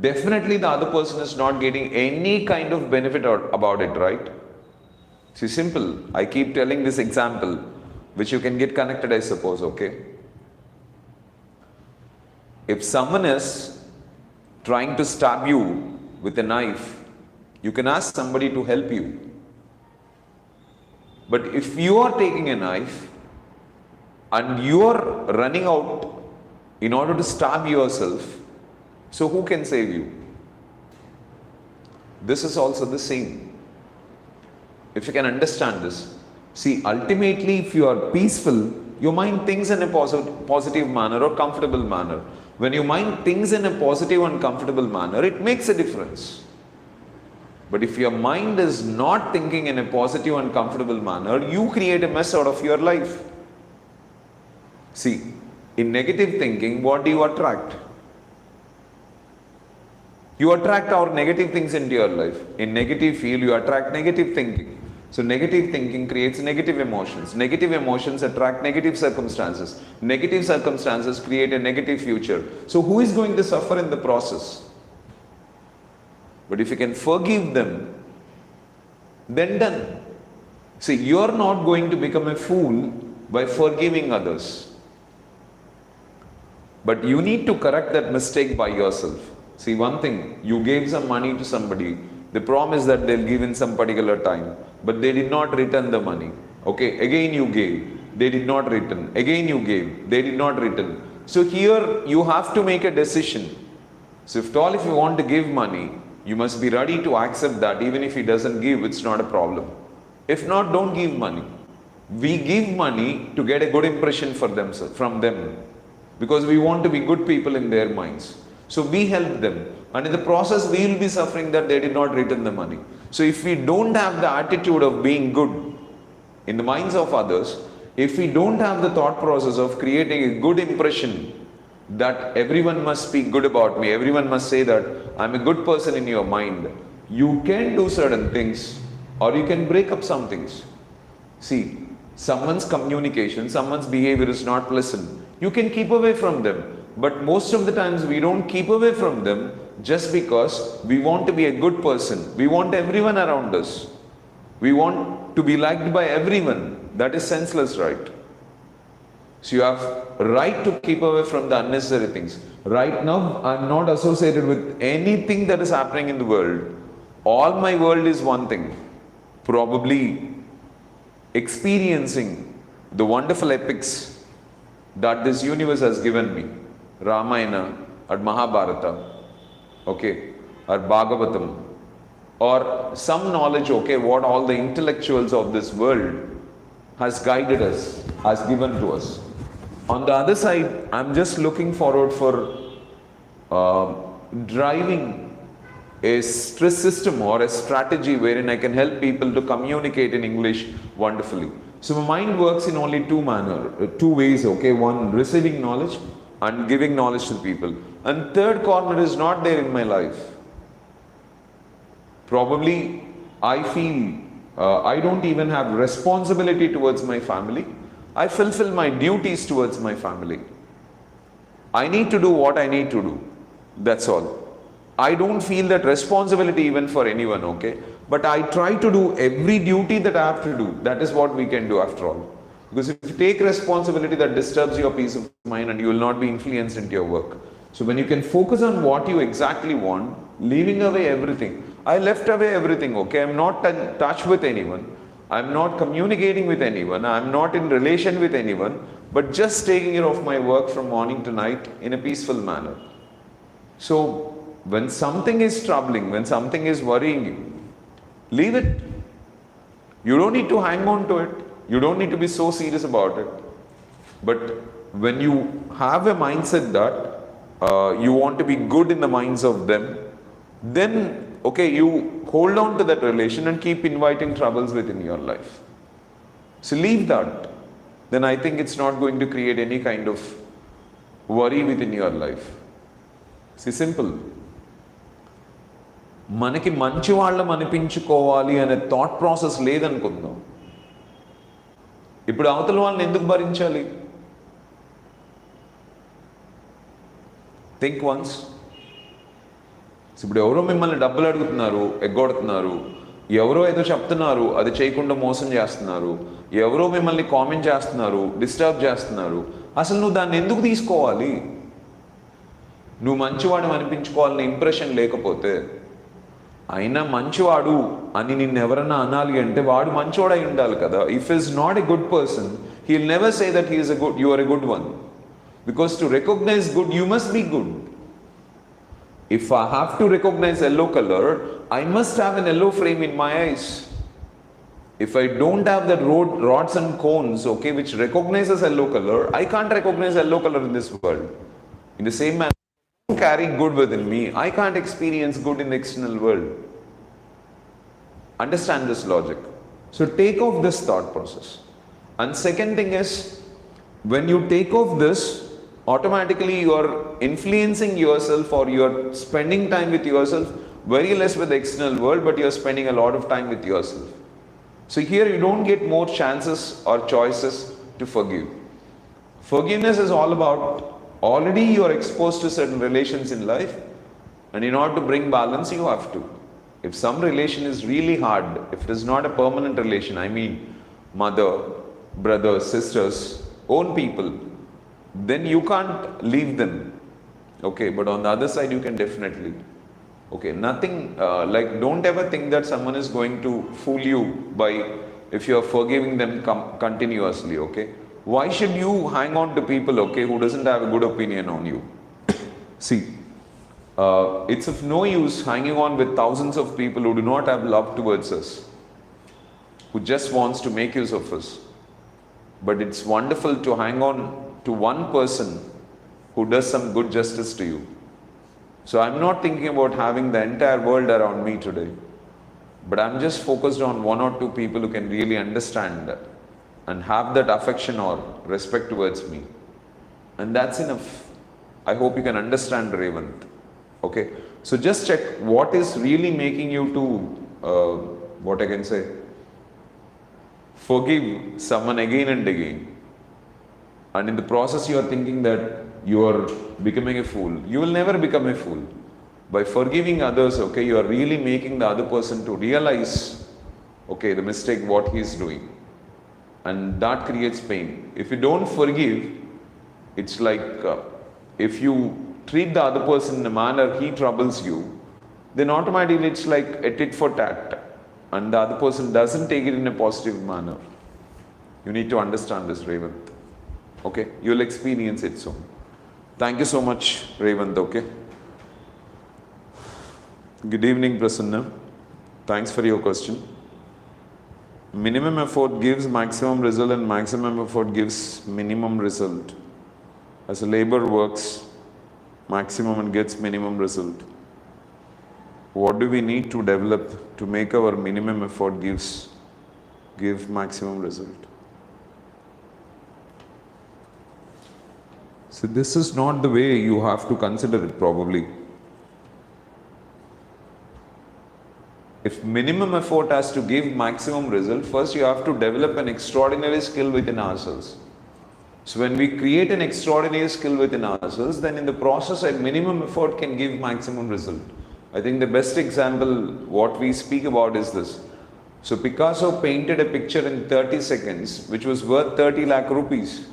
[SPEAKER 1] definitely the other person is not getting any kind of benefit about it, right? See, simple. I keep telling this example, which you can get connected, I suppose, okay? If someone is trying to stab you with a knife, you can ask somebody to help you. But if you are taking a knife and you are running out in order to stab yourself, so who can save you? This is also the same. If you can understand this. See, ultimately, if you are peaceful, your mind thinks in a positive manner or comfortable manner. When your mind thinks in a positive and comfortable manner, it makes a difference. But if your mind is not thinking in a positive and comfortable manner, you create a mess out of your life. See, in negative thinking, what do you attract? You attract our negative things into your life. In negative field, you attract negative thinking. So negative thinking creates negative emotions. Negative emotions attract negative circumstances. Negative circumstances create a negative future. So who is going to suffer in the process? But if you can forgive them, then done. See, you are not going to become a fool by forgiving others. But you need to correct that mistake by yourself. See, one thing, you gave some money to somebody, they promised that they'll give in some particular time, but they did not return the money. Okay, again you gave, they did not return. Again you gave, they did not return. So here you have to make a decision. So if you want to give money, you must be ready to accept that even if he doesn't give, it's not a problem. If not, don't give money. We give money to get a good impression from them, because we want to be good people in their minds. So we help them, and in the process we will be suffering that they did not return the money. So if we don't have the attitude of being good in the minds of others, if we don't have the thought process of creating a good impression that everyone must speak good about me, everyone must say that I'm a good person in your mind, you can do certain things or you can break up some things. See, someone's communication, someone's behavior is not pleasant, you can keep away from them. But most of the times we don't keep away from them just because we want to be a good person. We want everyone around us. We want to be liked by everyone. That is senseless, right? So you have right to keep away from the unnecessary things. Right now, I'm not associated with anything that is happening in the world. All my world is one thing. Probably experiencing the wonderful epics that this universe has given me. Ramayana or Mahabharata, okay, or Bhagavatam, or some knowledge, okay, what all the intellectuals of this world has guided us, has given to us. On the other side, I'm just looking forward for driving a stress system or a strategy wherein I can help people to communicate in English wonderfully. So my mind works in only two ways, okay, one, receiving knowledge and giving knowledge to people. And third corner is not there in my life. Probably I feel I don't even have responsibility towards my family. I fulfill my duties towards my family. I need to do what I need to do. That's all. I don't feel that responsibility even for anyone, okay? But I try to do every duty that I have to do. That is what we can do after all. Because if you take responsibility, that disturbs your peace of mind and you will not be influenced into your work. So when you can focus on what you exactly want, leaving away everything. I left away everything, okay? I'm not in touch with anyone. I'm not communicating with anyone. I'm not in relation with anyone. But just taking care of my work from morning to night in a peaceful manner. So when something is troubling, when something is worrying you, leave it. You don't need to hang on to it. You don't need to be so serious about it. But when you have a mindset that you want to be good in the minds of them, then, okay, you hold on to that relation and keep inviting troubles within your life. So leave that. Then I think it's not going to create any kind of worry within your life. See, simple. మనకి మంచి వాళ్ళం అనిపించుకోవాలి అనే thought process లేదనుకుందాం. ఇప్పుడు అవతల వాళ్ళని ఎందుకు భరించాలి? Think once. ఇప్పుడు ఎవరో మిమ్మల్ని డబ్బులు అడుగుతున్నారు, ఎగ్గొడుతున్నారు, ఎవరో ఏదో చెప్తున్నారు, అది చేయకుండా మోసం చేస్తున్నారు, ఎవరో మిమ్మల్ని కామెంట్ చేస్తున్నారు, డిస్టర్బ్ చేస్తున్నారు, అసలు నువ్వు దాన్ని ఎందుకు తీసుకోవాలి? నువ్వు మంచివాడు అనిపించుకోవాలనే ఇంప్రెషన్ లేకపోతే, అయినా మంచివాడు అని నిన్ను ఎవరన్నా అనాలి అంటే వాడు మంచివాడై ఉండాలి కదా. If is not a good person, he will never say that you are a good one. Because to recognise good, you must be good. If I have to recognize yellow color, I must have an yellow frame in my eyes. If I don't have the rods and cones, okay, which recognizes yellow color, I can't recognize yellow color in this world. In the same manner, I don't carry good within me, I can't experience good in the external world. Understand this logic. So take off this thought process. And second thing is, when you take off this, automatically you are influencing yourself, or you are spending time with yourself, very less with the external world, but you are spending a lot of time with yourself. So here you don't get more chances or choices to forgive. Forgiveness is all about, already you are exposed to certain relations in life, and in order to bring balance, you have to. If some relation is really hard, if it is not a permanent relation, I mean mother, brothers, sisters, own people, then you can't leave them. Okay, but on the other side, you can definitely. Okay, nothing like, don't ever think that someone is going to fool you by if you are forgiving them continuously. Okay, why should you hang on to people, okay, who doesn't have a good opinion on you? See, it's of no use hanging on with thousands of people who do not have love towards us, who just wants to make use of us. But it's wonderful to hang on to one person who does some good justice to you. So I'm not thinking about having the entire world around me today, but I'm just focused on one or two people who can really understand that and have that affection or respect towards me. And that's enough. I hope you can understand, Revant. Okay, so just check what is really making you to, what I can say, forgive someone again and again. And in the process you are thinking that you are becoming a fool. You will never become a fool. By forgiving others, okay, you are really making the other person to realize, okay, the mistake what he is doing. And that creates pain. If you don't forgive, it's like if you treat the other person in a manner he troubles you, then automatically it's like a tit for tat. And the other person doesn't take it in a positive manner. You need to understand this, Revant. Okay, you'll experience it soon. Thank you so much, Revant. Okay. Good evening, Prasanna. Thanks for your question. Minimum effort gives maximum result and maximum effort gives minimum result. As a labor works maximum and gets minimum result. What do we need to develop to make our minimum effort give maximum result? So this is not the way you have to consider it probably. If minimum effort has to give maximum result, first you have to develop an extraordinary skill within ourselves. So when we create an extraordinary skill within ourselves, then in the process a minimum effort can give maximum result. I think the best example what we speak about is this. So Picasso painted a picture in 30 seconds which was worth 30 lakh rupees.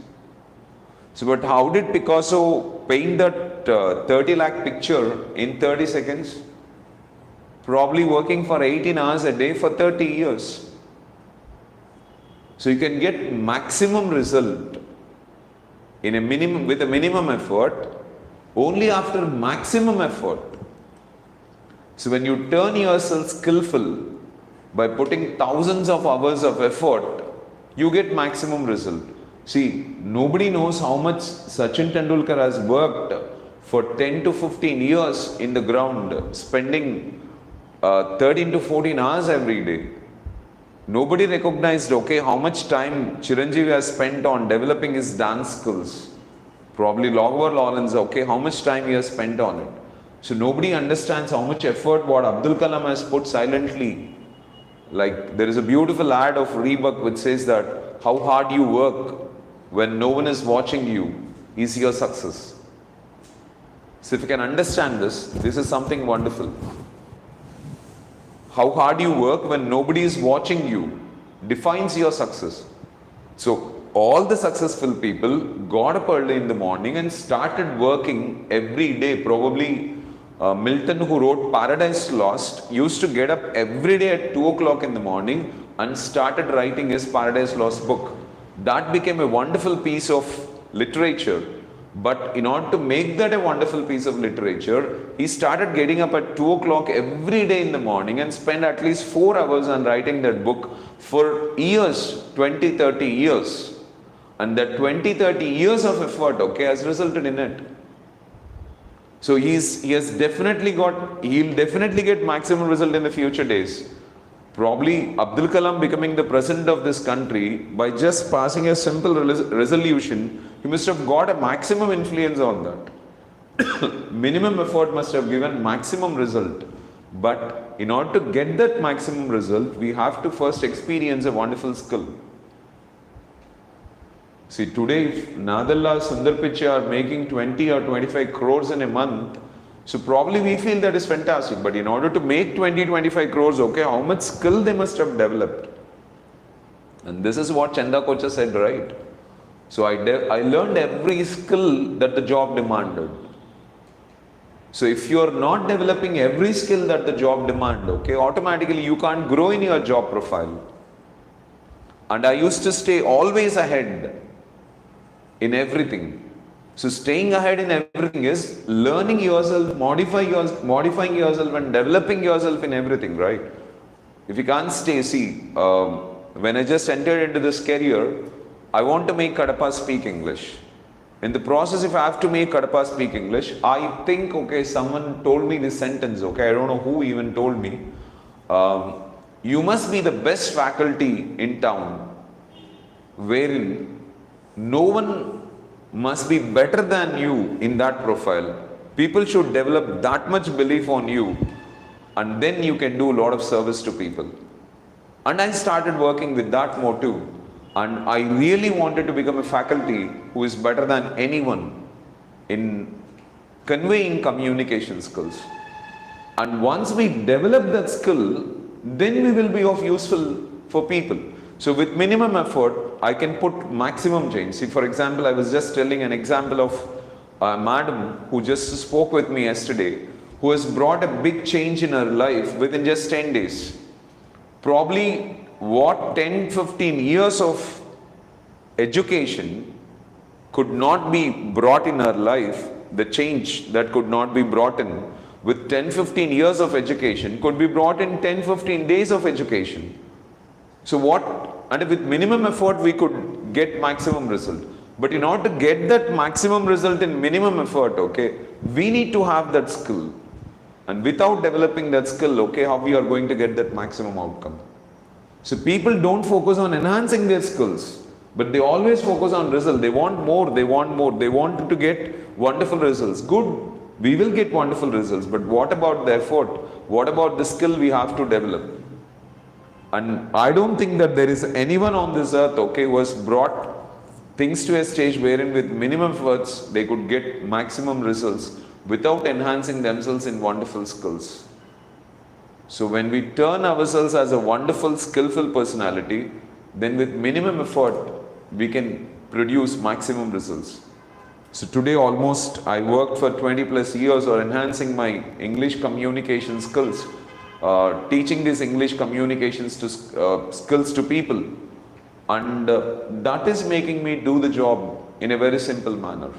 [SPEAKER 1] So but how did Picasso paint that 30 lakh picture in 30 seconds? Probably working for 18 hours a day for 30 years. So you can get maximum result in a minimum, with a minimum effort only after maximum effort. So when you turn yourself skillful by putting thousands of hours of effort, you get maximum result. See, nobody knows how much Sachin Tendulkar has worked for 10 to 15 years in the ground, spending 13 to 14 hours every day. Nobody recognized, okay, how much time Chiranjeevi has spent on developing his dance skills. Probably Logver Lawrence, okay, how much time he has spent on it. So nobody understands how much effort what Abdul Kalam has put silently. Like there is a beautiful ad of Reebok which says that how hard you work when no one is watching you is your success. So if you can understand this is something wonderful. How hard you work when nobody is watching you defines your success. So all the successful people got up early in the morning and started working every day. Probably Milton, who wrote Paradise Lost, used to get up every day at 2 o'clock in the morning and started writing his Paradise Lost book. That became a wonderful piece of literature. But in order to make that a wonderful piece of literature, he started getting up at 2 o'clock every day in the morning and spent at least 4 hours on writing that book for years, 20, 30 years. And that 20, 30 years of effort, okay, has resulted in it. So he'll definitely get maximum result in the future days. Probably Abdul Kalam becoming the president of this country by just passing a simple resolution, he must have got a maximum influence on that. Minimum effort must have given maximum result. But in order to get that maximum result, we have to first experience a wonderful skill. See, today if Nadalla, Sundar Pichai are making 20 or 25 crores in a month, so probably we feel that is fantastic. But in order to make 20, 25 crores, okay, how much skill they must have developed? And this is what Chanda Kocha said, right? So I learned every skill that the job demanded. So if you are not developing every skill that the job demand, okay, automatically you can't grow in your job profile. And I used to stay always ahead in everything. So staying ahead in everything is learning yourself, modifying yourself and developing yourself in everything, right? If you can't stay, when I just entered into this career, I want to make Kadapa speak English. In the process, if I have to make Kadapa speak English, I think, okay, someone told me this sentence, okay, I don't know who even told me. You must be the best faculty in town, wherein no one must be better than you in that profile. People should develop that much belief on you, and then you can do a lot of service to people. And I started working with that motive. And I really wanted to become a faculty who is better than anyone in conveying communication skills. And once we develop that skill, then we will be of useful for people. So with minimum effort, I can put maximum change. See, for example, I was just telling an example of a madam who just spoke with me yesterday, who has brought a big change in her life within just 10 days. Probably what 10-15 years of education could not be brought in her life, the change that could not be brought in with 10-15 years of education could be brought in 10-15 days of education. So and with minimum effort we could get maximum result. But in order to get that maximum result in minimum effort, okay, we need to have that skill. And without developing that skill, okay, how we are going to get that maximum outcome? So people don't focus on enhancing their skills, but they always focus on result. They want more, they want more, they want to get wonderful results. Good, we will get wonderful results, but what about the effort? What about the skill we have to develop? And I don't think that there is anyone on this earth, okay, who has brought things to a stage wherein with minimum efforts, they could get maximum results without enhancing themselves in wonderful skills. So when we turn ourselves as a wonderful, skillful personality, then with minimum effort, we can produce maximum results. So today almost I worked for 20 plus years or enhancing my English communication skills, teaching these English communications to skills to people. And that is making me do the job in a very simple manner.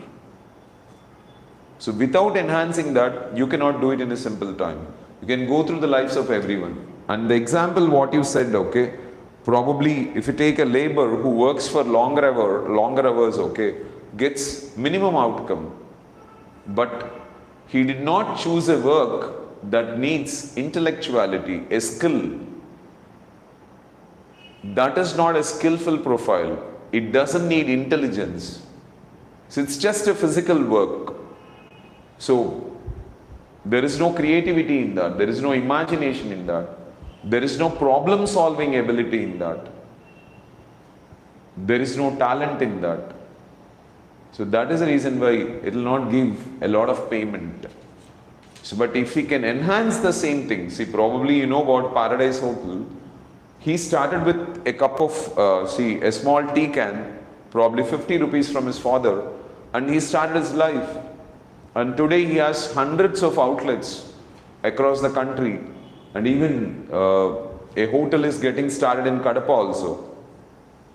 [SPEAKER 1] So without enhancing that, you cannot do it in a simple time. You can go through the lives of everyone. And the example what you said, okay, probably if you take a laborer who works for longer hours, okay, gets minimum outcome. But he did not choose a work that needs intellectuality, a skill. That is not a skillful profile. It doesn't need intelligence. So it's just a physical work. So there is no creativity in that. There is no imagination in that. There is no problem solving ability in that. There is no talent in that. So that is the reason why it will not give a lot of payment. So, but if we can enhance the same thing, see, probably you know about Paradise Hotel. He started with a cup of, a small tea can, probably 50 rupees from his father, and he started his life. And today he has hundreds of outlets across the country, and even a hotel is getting started in Kadapa also.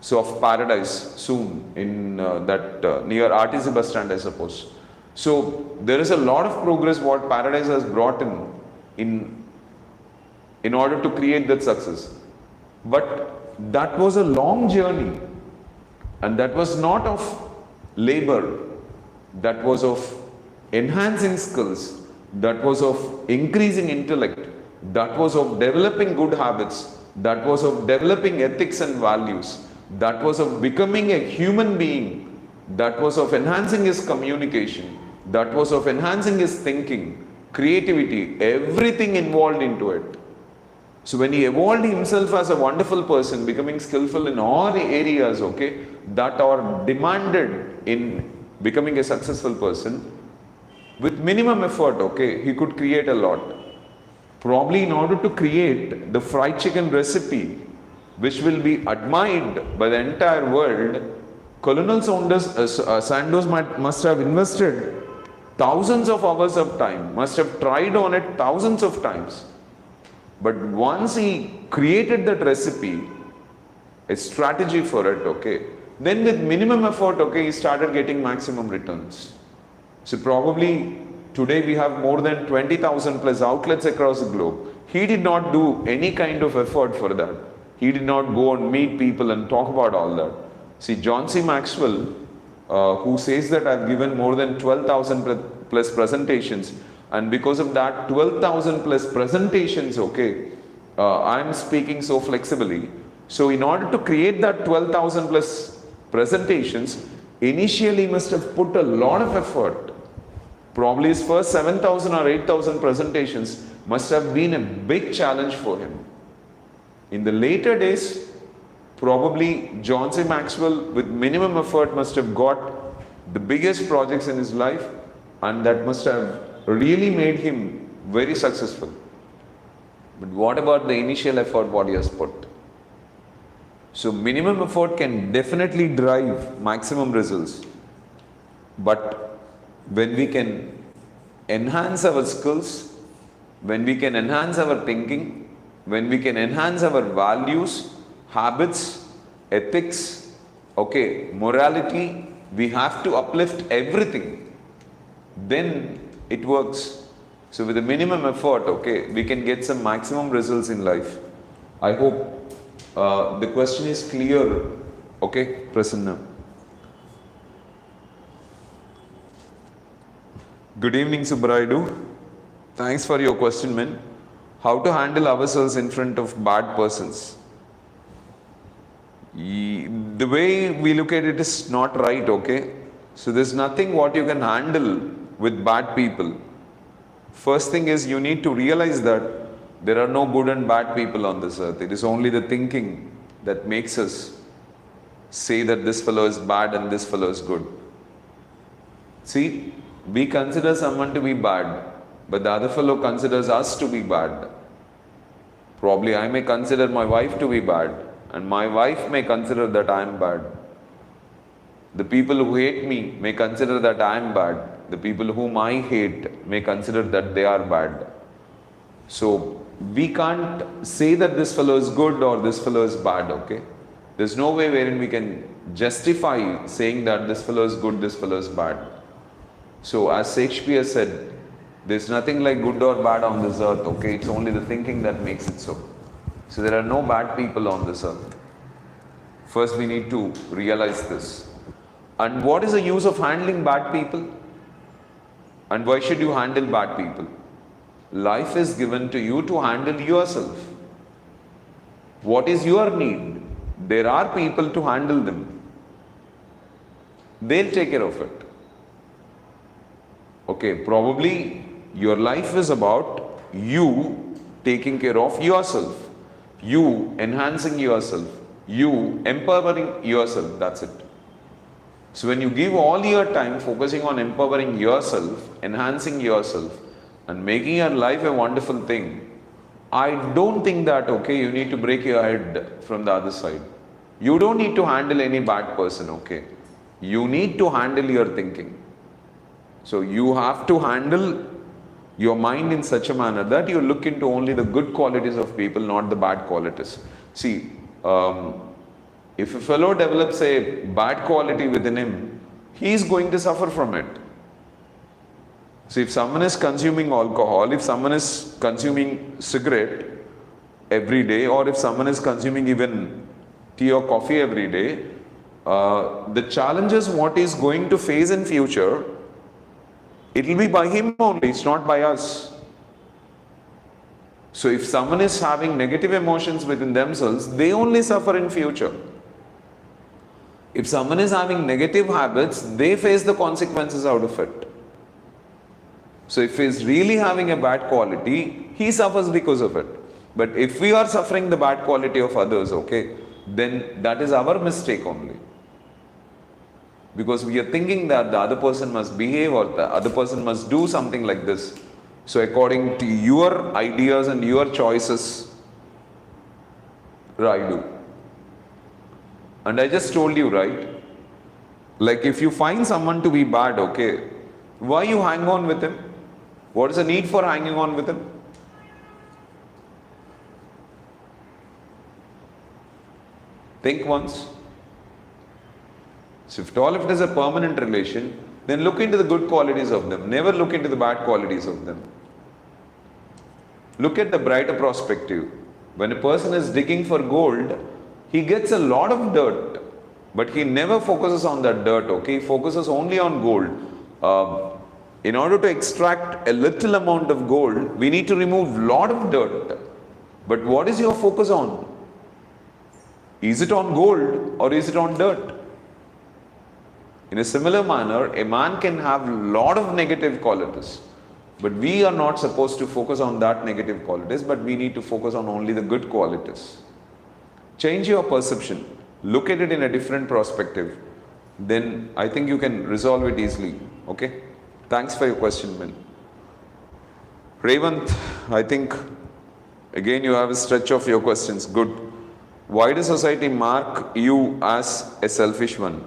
[SPEAKER 1] So of Paradise soon in near RTC bus stand, I suppose. So there is a lot of progress what Paradise has brought in order to create that success. But that was a long journey, and that was not of labor, that was of enhancing skills, that was of increasing intellect, that was of developing good habits, that was of developing ethics and values, that was of becoming a human being, that was of enhancing his communication, that was of enhancing his thinking, creativity, everything involved into it. So when he evolved himself as a wonderful person, becoming skillful in all areas, okay, that are demanded in becoming a successful person, with minimum effort, okay, he could create a lot. Probably in order to create the fried chicken recipe, which will be admired by the entire world, Colonel Sandoz must have invested thousands of hours of time, must have tried on it thousands of times. But once he created that recipe, a strategy for it, okay, then with minimum effort, okay, he started getting maximum returns. So probably today we have more than 20,000 plus outlets across the globe. He did not do any kind of effort for that. He did not go and meet people and talk about all that. See, John C. Maxwell, who says that I've given more than 12,000 plus presentations, and because of that 12,000 plus presentations, okay, I'm speaking so flexibly. So in order to create that 12,000 plus presentations, initially he must have put a lot of effort. Probably his first 7,000 or 8,000 presentations must have been a big challenge for him. In the later days, probably John C. Maxwell with minimum effort must have got the biggest projects in his life, and that must have really made him very successful. But what about the initial effort what he has put? So minimum effort can definitely drive maximum results. But when we can enhance our skills, when we can enhance our thinking, when we can enhance our values, habits, ethics, okay, morality, we have to uplift everything. Then it works. So with a minimum effort, okay, we can get some maximum results in life. I hope the question is clear. Okay, Prasanna. Good evening, Subraidu. Thanks for your question, man. How to handle ourselves in front of bad persons? The way we look at it is not right, okay? So there's nothing what you can handle with bad people. First thing is you need to realize that there are no good and bad people on this earth. It is only the thinking that makes us say that this fellow is bad and this fellow is good. See, we consider someone to be bad, but the other fellow considers us to be bad. Probably I may consider my wife to be bad, and my wife may consider that I am bad. The people who hate me may consider that I am bad. The people whom I hate may consider that they are bad. So we can't say that this fellow is good or this fellow is bad, okay? There's no way wherein we can justify saying that this fellow is good, this fellow is bad. So as Shakespeare said, there's nothing like good or bad on this earth, okay? It's only the thinking that makes it so. So there are no bad people on this earth. First we need to realize this. And what is the use of handling bad people? And why should you handle bad people? Life is given to you to handle yourself. What is your need? There are people to handle them. They'll take care of it. Okay, probably your life is about you taking care of yourself, you enhancing yourself, you empowering yourself, that's it. So when you give all your time focusing on empowering yourself, enhancing yourself, and making your life a wonderful thing, I don't think that, okay, you need to break your head from the other side. You don't need to handle any bad person, okay? You need to handle your thinking. So you have to handle your mind in such a manner that you look into only the good qualities of people, not the bad qualities. See, if a fellow develops a bad quality within him, he is going to suffer from it. So if someone is consuming alcohol, if someone is consuming cigarette every day, or if someone is consuming even tea or coffee every day, the challenges what he is going to face in future, it will be by him only, it's not by us. So if someone is having negative emotions within themselves, they only suffer in future. If someone is having negative habits, they face the consequences out of it. So if he is really having a bad quality, he suffers because of it. But if we are suffering the bad quality of others, okay, then that is our mistake only. Because we are thinking that the other person must behave or the other person must do something like this. So according to your ideas and your choices, I do. And I just told you, right? Like if you find someone to be bad, okay, why you hang on with him? What is the need for hanging on with him? Think once. So if at all if it is a permanent relation, then look into the good qualities of them. Never look into the bad qualities of them. Look at the brighter perspective. When a person is digging for gold, he gets a lot of dirt, but he never focuses on that dirt, okay? He focuses only on gold. In order to extract a little amount of gold, we need to remove lot of dirt. But what is your focus on? Is it on gold or is it on dirt? In a similar manner, a man can have lot of negative qualities, but we are not supposed to focus on that negative qualities, but we need to focus on only the good qualities. Change your perception. Look at it in a different perspective. Then I think you can resolve it easily. Okay? Thanks for your question, Min. Revant, I think again you have a stretch of your questions. Good. Why does society mark you as a selfish one?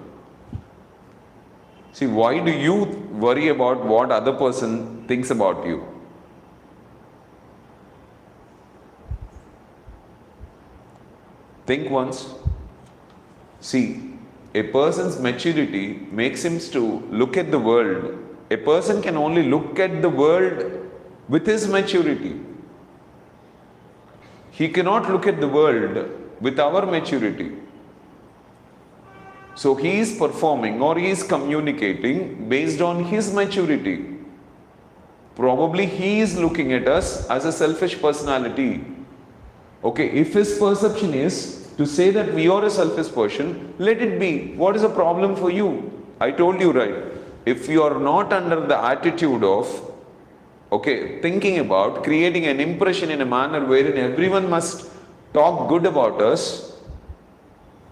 [SPEAKER 1] See, why do you worry about what other person thinks about you? Think once. See, a person's maturity makes him to look at the world. A person can only look at the world with his maturity. He cannot look at the world with our maturity. So he is performing or he is communicating based on his maturity. Probably he is looking at us as a selfish personality. Okay, if his perception is to say that we are a selfish person, let it be. What is the problem for you? I told you, right? If you are not under the attitude of, okay, thinking about creating an impression in a manner wherein everyone must talk good about us,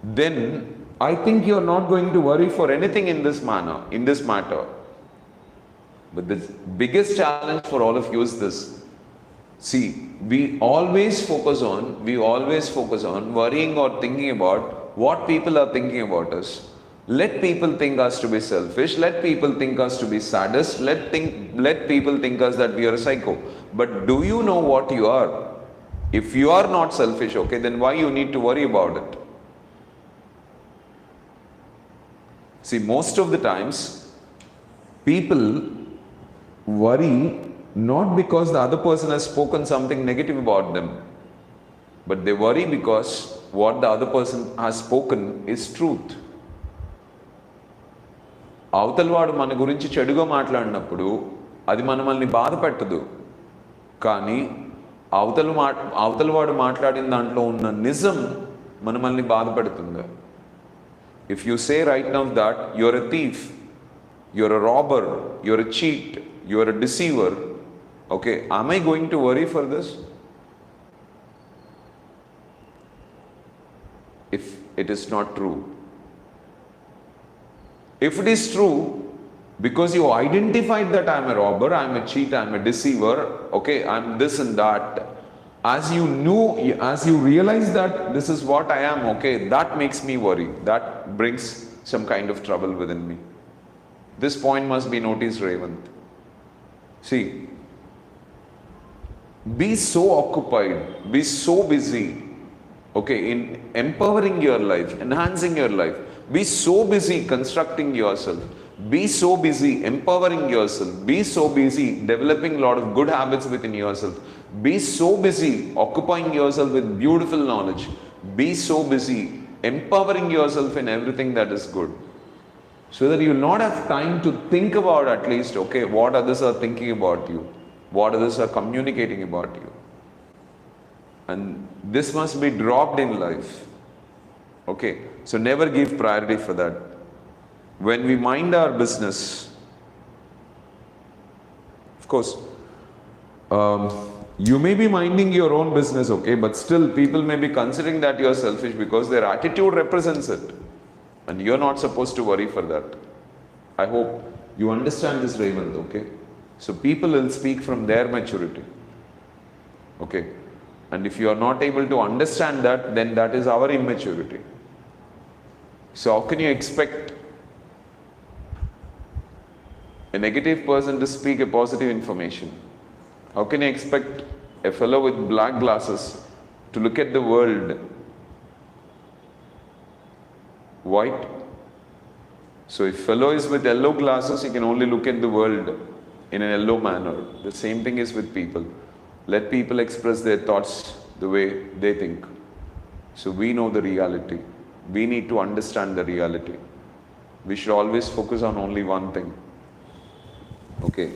[SPEAKER 1] then I think you are not going to worry for anything in this manner, in this matter. But the biggest challenge for all of you is this. See, we always focus on worrying or thinking about what people are thinking about us. Let people think us to be selfish. Let people think us to be sadist. Let people think us that we are a psycho. But do you know what you are? If you are not selfish, okay, then why you need to worry about it? See, most of the times, people worry not because the other person has spoken something negative about them, but they worry because what the other person has spoken is truth. అవతలవాడు మన గురించి చెడుగా మాట్లాడినప్పుడు అది మనల్ని బాధ పెట్టదు, కానీ అవతలవాడు మాట్లాడిన దాంట్లో ఉన్న నిజం మనల్ని బాధ పెడుతుంది. If you say right now that you're a thief, you're a robber, you're a cheat, you're a deceiver, okay, am I going to worry for this? If it is not true. If it is true, because you identified that I'm a robber, I'm a cheat, I'm a deceiver, okay, I'm this and that, as you realize that this is what I am, okay, that makes me worry. That brings some kind of trouble within me. This point must be noticed, Revant. See, be so occupied, be so busy, okay, in empowering your life, enhancing your life. Be so busy constructing yourself. Be so busy empowering yourself. Be so busy developing a lot of good habits within yourself. Be so busy occupying yourself with beautiful knowledge. Be so busy empowering yourself in everything that is good, so that you will not have time to think about at least, okay, what others are thinking about you, what others are communicating about you. And this must be dropped in life. Okay, so never give priority for that. When we mind our business, of course, you may be minding your own business, okay, but still people may be considering that you are selfish because their attitude represents it. And you're not supposed to worry for that. I hope you understand this, Raymond, okay? So people will speak from their maturity. Okay? And if you are not able to understand that, then that is our immaturity. So how can you expect a negative person to speak a positive information. How can you expect a fellow with black glasses to look at the world white? So if fellow is with yellow glasses, he can only look at the world in a yellow manner. The same thing is with people. Let people express their thoughts the way they think. So we know the reality. We need to understand the reality. We should always focus on only one thing. Okay.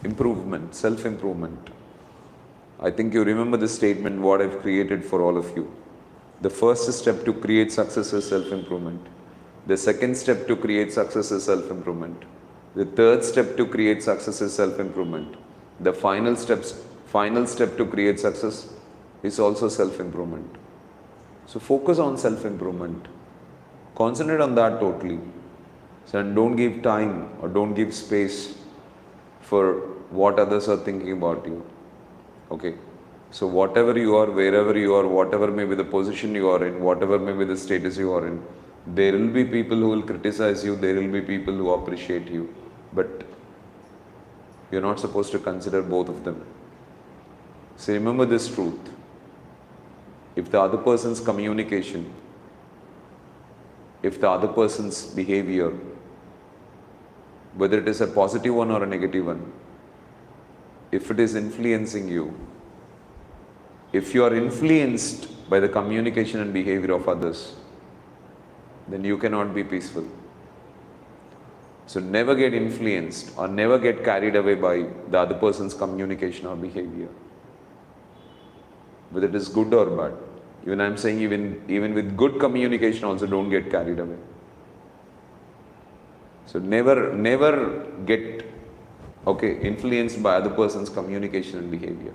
[SPEAKER 1] Improvement, self-improvement. I think you remember the statement what I've created for all of you. The first step to create success is self-improvement. The second step to create success is self-improvement. The third step to create success is self-improvement. The final step to create success is also self-improvement. So focus on self-improvement. Concentrate on that totally. So don't give time or don't give space for what others are thinking about you. Okay. So whatever you are, wherever you are, whatever may be the position you are in, whatever may be the status you are in, there will be people who will criticize you, there will be people who appreciate you. But you're not supposed to consider both of them. So remember this truth. If the other person's communication, if the other person's behavior, whether it is a positive one or a negative one, if it is influencing you, if you are influenced by the communication and behavior of others, then you cannot be peaceful. So never get influenced or never get carried away by the other person's communication or behavior, whether it is good or bad. Even I'm saying even with good communication also don't get carried away. So never get influenced by other person's communication and behavior.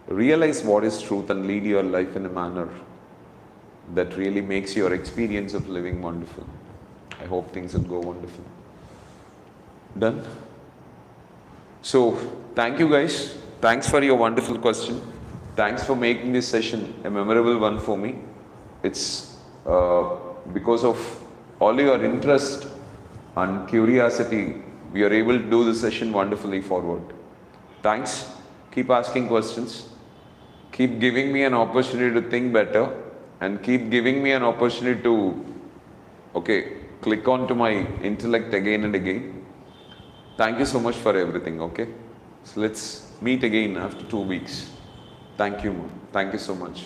[SPEAKER 1] Realize what is truth and lead your life in a manner that really makes your experience of living wonderful. I hope things will go wonderful. Done? So, thank you guys. Thanks for your wonderful question. Thanks for making this session a memorable one for me. It's because of all your interest and curiosity, we are able to do the session wonderfully forward. Thanks. Keep asking questions. Keep giving me an opportunity to think better and keep giving me an opportunity to click on to my intellect again and again. Thank you so much for everything. So let's meet again after 2 weeks. Thank you. Thank you so much.